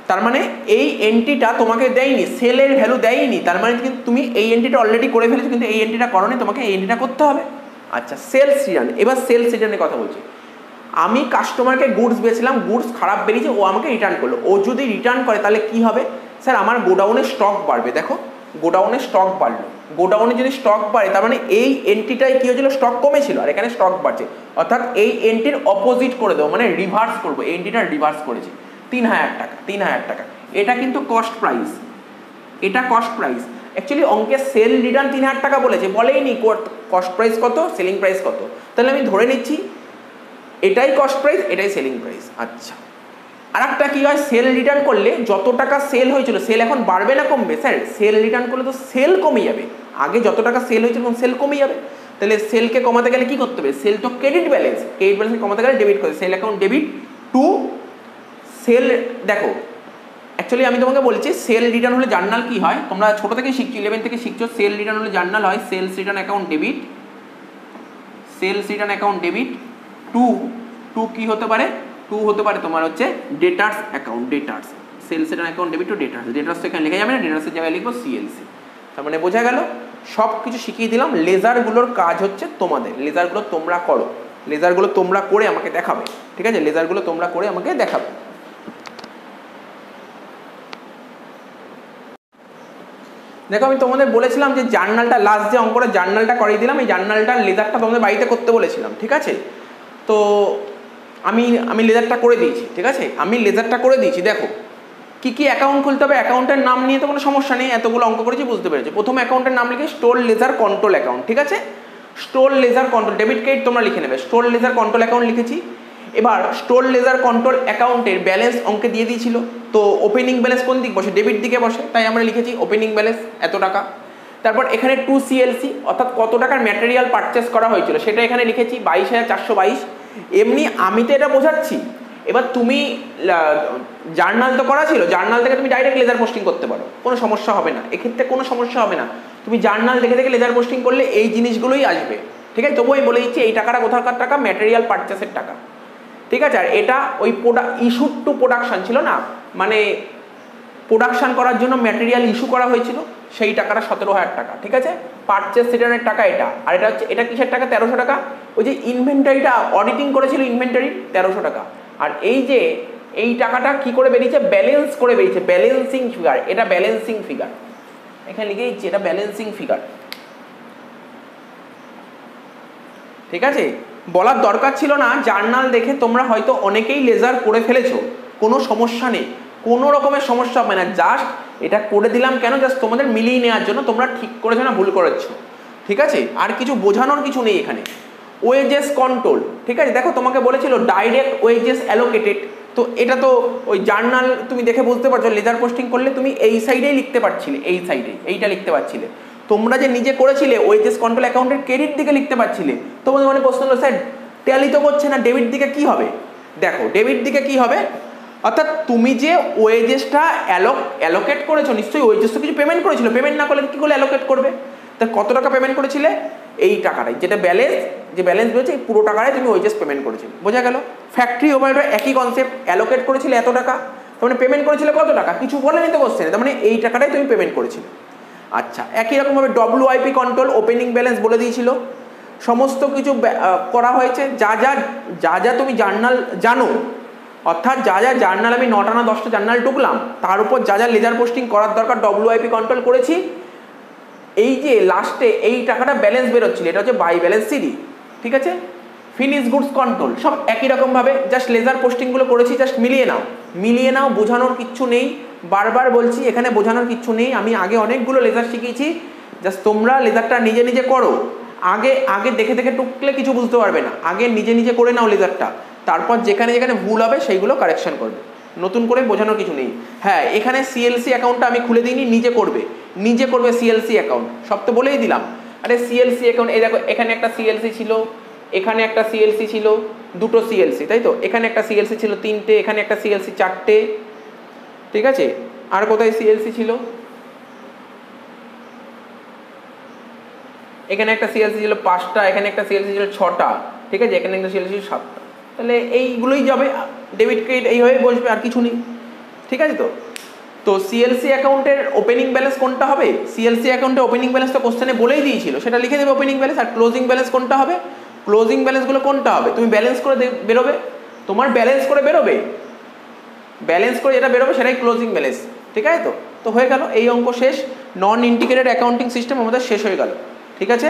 তার মানে এই এন্ট্রিটা তোমাকে দেয়নি, সেলের ভ্যালু দেয়নি, তার মানে কিন্তু তুমি এই এন্ট্রিটা অলরেডি করে ফেলেছো, কিন্তু এই এন্ট্রিটা করোনি, তোমাকে এই এন্ট্রিটা করতে হবে। আচ্ছা, সেলস রিটার্ন। এবার সেলস রিটার্নের কথা বলছি। আমি কাস্টমারকে গুডস বেচলাম, গুডস খারাপ বেরিয়েছে, ও আমাকে রিটার্ন করলো। ও যদি রিটার্ন করে তাহলে কি হবে, স্যার আমার গোডাউনে স্টক বাড়বে। দেখো গোডাউনে স্টক বাড়লো, গোডাউনে যদি স্টক বাড়ে তার মানে এই এন্ট্রিটাই কী হয়েছিল, স্টক কমেছিল আর এখানে স্টক বাড়ছে, অর্থাৎ এই এন্ট্রির অপোজিট করে দেবো, মানে রিভার্স করবো, এই এন্ট্রিটা রিভার্স করেছি। 3,000 টাকা, এটা কিন্তু কস্ট প্রাইস, এটা কস্ট প্রাইস। অ্যাকচুয়ালি অঙ্কে সেল রিটার্ন 3,000 টাকা বলেছে, বলেইনি কস্ট প্রাইস কত, সেলিং প্রাইস কত। তাহলে আমি ধরে নিচ্ছি এটাই কস্ট প্রাইস, এটাই সেলিং প্রাইস। আচ্ছা, আর একটা কী হয়, সেল রিটার্ন করলে যত টাকা সেল হয়েছিল, সেল এখন বাড়বে না কমবে, স্যার সেল রিটার্ন করলে তো সেল কমে যাবে, আগে যত টাকা সেল হয়েছিল তখন সেল কমে যাবে। তাহলে সেলকে কমাতে গেলে কী করতে হবে, সেল তো ক্রেডিট ব্যালেন্স, ক্রেডিট ব্যালেন্স কমাতে গেলে ডেবিট করে sale account debit to sale. দেখো অ্যাকচুয়ালি আমি তোমাকে বলছি সেল রিটার্ন হলে জার্নাল কি হয়, তোমরা ছোটো থেকে শিখছো, 11 থেকে শিখছো। সেল রিটার্ন হলে জার্নাল হয় sales return account debit, sales return account debit to কী হতে পারে, টু হতে পারে তোমার হচ্ছে debtors account, debtors, sales return account debit to debtors. Debtors তো এখানে লেখা যাবে না, ডেটার্সের জায়গায় লিখবো সিএলসি। তার মানে বোঝা গেল, সব কিছু শিখিয়ে দিলাম। লেজারগুলোর কাজ হচ্ছে তোমাদের, লেজারগুলো তোমরা করো, লেজারগুলো তোমরা করে আমাকে দেখাবে। ঠিক আছে, লেজারগুলো তোমরা করে আমাকে দেখাবে। দেখো আমি তোমাদের বলেছিলাম যে জার্নালটা, লাস্ট যে অঙ্কটা জার্নালটা করিয়ে দিলাম, এই জার্নালটার লেজারটা তোমাদের বাড়িতে করতে বলেছিলাম। ঠিক আছে, তো আমি লেজারটা করে দিয়েছি। ঠিক আছে, আমি লেজারটা করে দিয়েছি। দেখো কী কী অ্যাকাউন্ট খুলতে হবে, অ্যাকাউন্টের নাম নিয়ে তো কোনো সমস্যা নেই, এতগুলো অঙ্ক করেছি বুঝতে পেরেছি। প্রথম অ্যাকাউন্টের নাম লিখে স্টোর লেজার কন্ট্রোল অ্যাকাউন্ট। ঠিক আছে, store ledger control, debit credit তোমরা লিখে নেবে, স্টোর লেজার কন্ট্রোল অ্যাকাউন্ট লিখেছি। এবার স্টোর লেজার কন্ট্রোল অ্যাকাউন্টের ব্যালেন্স অঙ্কে দিয়ে দিয়েছিল, তো ওপেনিং ব্যালেন্স কোন দিক বসে, ডেবিট দিকে বসে, তাই আমরা লিখেছি ওপেনিং ব্যালেন্স এত টাকা। তারপর এখানে 2 CLC অর্থাৎ কত টাকার ম্যাটেরিয়াল পারচেস করা হয়েছিল সেটা এখানে লিখেছি 22,422। এমনি আমি তো এটা বোঝাচ্ছি, এবার তুমি জার্নাল তো করা ছিল, জার্নাল থেকে তুমি ডাইরেক্ট লেজার পোস্টিং করতে পারো, কোনো সমস্যা হবে না, এক্ষেত্রে কোনো সমস্যা হবে না। তুমি জার্নাল দেখে দেখে লেজার পোস্টিং করলে এই জিনিসগুলোই আসবে। ঠিক আছে, তবুও আমি বলে দিচ্ছি এই টাকাটা কোথাকার টাকা, ম্যাটেরিয়াল পারচেসের টাকা। ঠিক আছে, আর এটা ওই ইস্যু টু প্রোডাকশান ছিল না, মানে প্রোডাকশান করার জন্য ম্যাটেরিয়াল ইস্যু করা হয়েছিল, সেই টাকাটা 17,000 টাকা। ঠিক আছে, পারচেস রিটার্নের টাকা এটা, আর এটা হচ্ছে, এটা কিসের টাকা, 1300 টাকা। ওই যে ইনভেন্টারিটা অডিটিং করেছিল, ইনভেন্টারি 1300 টাকা। আর এই যে এই টাকাটা কি করে বেরিয়েছে, ব্যালেন্স করে বেরিয়েছে, ব্যালেন্সিং ফিগার, এটা ব্যালেন্সিং ফিগার, এখানে লিখে দিচ্ছি এটা ব্যালেন্সিং ফিগার। ঠিক আছে, বলার দরকার ছিল না, জার্নাল দেখে তোমরা হয়তো অনেকেই লেজার করে ফেলেছো, কোনো সমস্যা নেই, কোনো রকমের সমস্যা হবে না। জাস্ট এটা করে দিলাম কেন, জাস্ট তোমাদের মিলিয়ে নেওয়ার জন্য, তোমরা ঠিক করেছো না ভুল করেছো। ঠিক আছে, আর কিছু বোঝানোর কিছু নেই এখানে। ওয়েজেস কন্ট্রোল, ঠিক আছে, দেখো তোমাকে বলেছিল ডাইরেক্ট ওয়েজেস অ্যালোকেটেড, তো এটা তো ওই জার্নাল তুমি দেখে বুঝতে পারছো, লেজার পোস্টিং করলে তুমি এই সাইডেই লিখতে পারছিলে, এই সাইডে এইটা লিখতে পারছিলে। তোমরা যে নিজে করেছিলে ওয়েজেস কন্ট্রোল অ্যাকাউন্টের ক্রেডিট দিকে লিখতে পারছিলে, তোমাদের মানে প্রশ্ন হলো স্যার ট্যালি তো করছে না, ডেবিট দিকে কি হবে। দেখো ডেবিট দিকে কি হবে, অর্থাৎ তুমি যে ওয়েজেসটা অ্যালোকেট করেছো, নিশ্চয়ই ওয়েজেস তো কিছু পেমেন্ট করেছিল, পেমেন্ট না করলে কী করে অ্যালোকেট করবে। তা কত টাকা পেমেন্ট করেছিলে, এই টাকাটাই, যেটা ব্যালেন্স, যে ব্যালেন্স বেরোচ্ছে এই পুরো টাকাটাই তুমি ওয়েজেস পেমেন্ট করেছিলে। বোঝা গেল, ফ্যাক্টরি ওভারহেড একই কনসেপ্ট, অ্যালোকেট করেছিলে এত টাকা, তার মানে পেমেন্ট করেছিলে কত টাকা, কিছু বলেনি তো কোশ্চেনে, তার মানে এই টাকাটাই তুমি পেমেন্ট করেছিলে। আচ্ছা, একই রকমভাবে WIP কন্ট্রোল, ওপেনিং ব্যালেন্স বলে দিয়েছিল, সমস্ত কিছু করা হয়েছে, যা যা তুমি জার্নাল জানো, অর্থাৎ যা যা জার্নাল আমি 9টা না 10টা জার্নাল টুকলাম, তার উপর যা যা লেজার পোস্টিং করার দরকার WIP কন্ট্রোল করেছি। এই যে লাস্টে এই টাকাটা ব্যালেন্স বেরোচ্ছিল, এটা হচ্ছে বাই ব্যালেন্স সিডি। ঠিক আছে, ফিনিশ গুডস কন্ট্রোল সব একই রকমভাবে, জাস্ট লেজার পোস্টিংগুলো করেছি, জাস্ট মিলিয়ে নাও, বোঝানোর কিচ্ছু নেই। বারবার বলছি এখানে বোঝানোর কিচ্ছু নেই, আমি আগে অনেকগুলো লেজার শিখিয়েছি, জাস্ট তোমরা লেজারটা নিজে নিজে করো। আগে দেখে দেখে টুকলে কিছু বুঝতে পারবে না, আগে নিজে নিজে করে নাও লেজারটা, তারপর যেখানে যেখানে ভুল হবে সেইগুলো কারেকশন করবে, নতুন করে বোঝানোর কিছু নেই। হ্যাঁ, এখানে সিএলসি অ্যাকাউন্টটা আমি খুলে দিইনি, নিজে করবে সিএলসি অ্যাকাউন্ট, সব তো বলেই দিলাম। আরে সিএলসি অ্যাকাউন্ট, এই দেখো এখানে একটা সিএলসি ছিল, এখানে একটা সিএলসি ছিল, দুটো সিএলসি, তাই তো? এখানে একটা সিএলসি ছিল 3টে, এখানে একটা সিএলসি 4টে, ঠিক আছে? আর কোথায় সিএলসি ছিল? এখানে একটা সিএলসি ছিল 5টা, এখানে একটা সিএলসি ছিল 6টা, ঠিক আছে? এখানে একটা সিএলসি ছিল 7টা। তাহলে এইগুলোই যাবে, ডেবিট ক্রেডিট এইভাবে বসবে, আর কিছু নেই, ঠিক আছে? তো তো সিএলসি অ্যাকাউন্টের ওপেনিং ব্যালেন্স কোনটা হবে? সিএলসি অ্যাকাউন্টের ওপেনিং ব্যালেন্স তো কোশ্চেনে বলেই দিয়েছিল, সেটা লিখে দেবে ওপেনিং ব্যালেন্স। আর ক্লোজিং ব্যালেন্স কোনটা হবে? ক্লোজিং ব্যালেন্সগুলো কোনটা হবে? তুমি ব্যালেন্স করে বেরোবে, তোমার ব্যালেন্স করে বেরোবে, ব্যালেন্স করে যেটা বেরোবে সেটাই ক্লোজিং ব্যালেন্স, ঠিক আছে? তো হয়ে গেল, এই অঙ্ক শেষ। নন ইন্টিগ্রেটেড অ্যাকাউন্টিং সিস্টেম আমাদের শেষ হয়ে গেল, ঠিক আছে?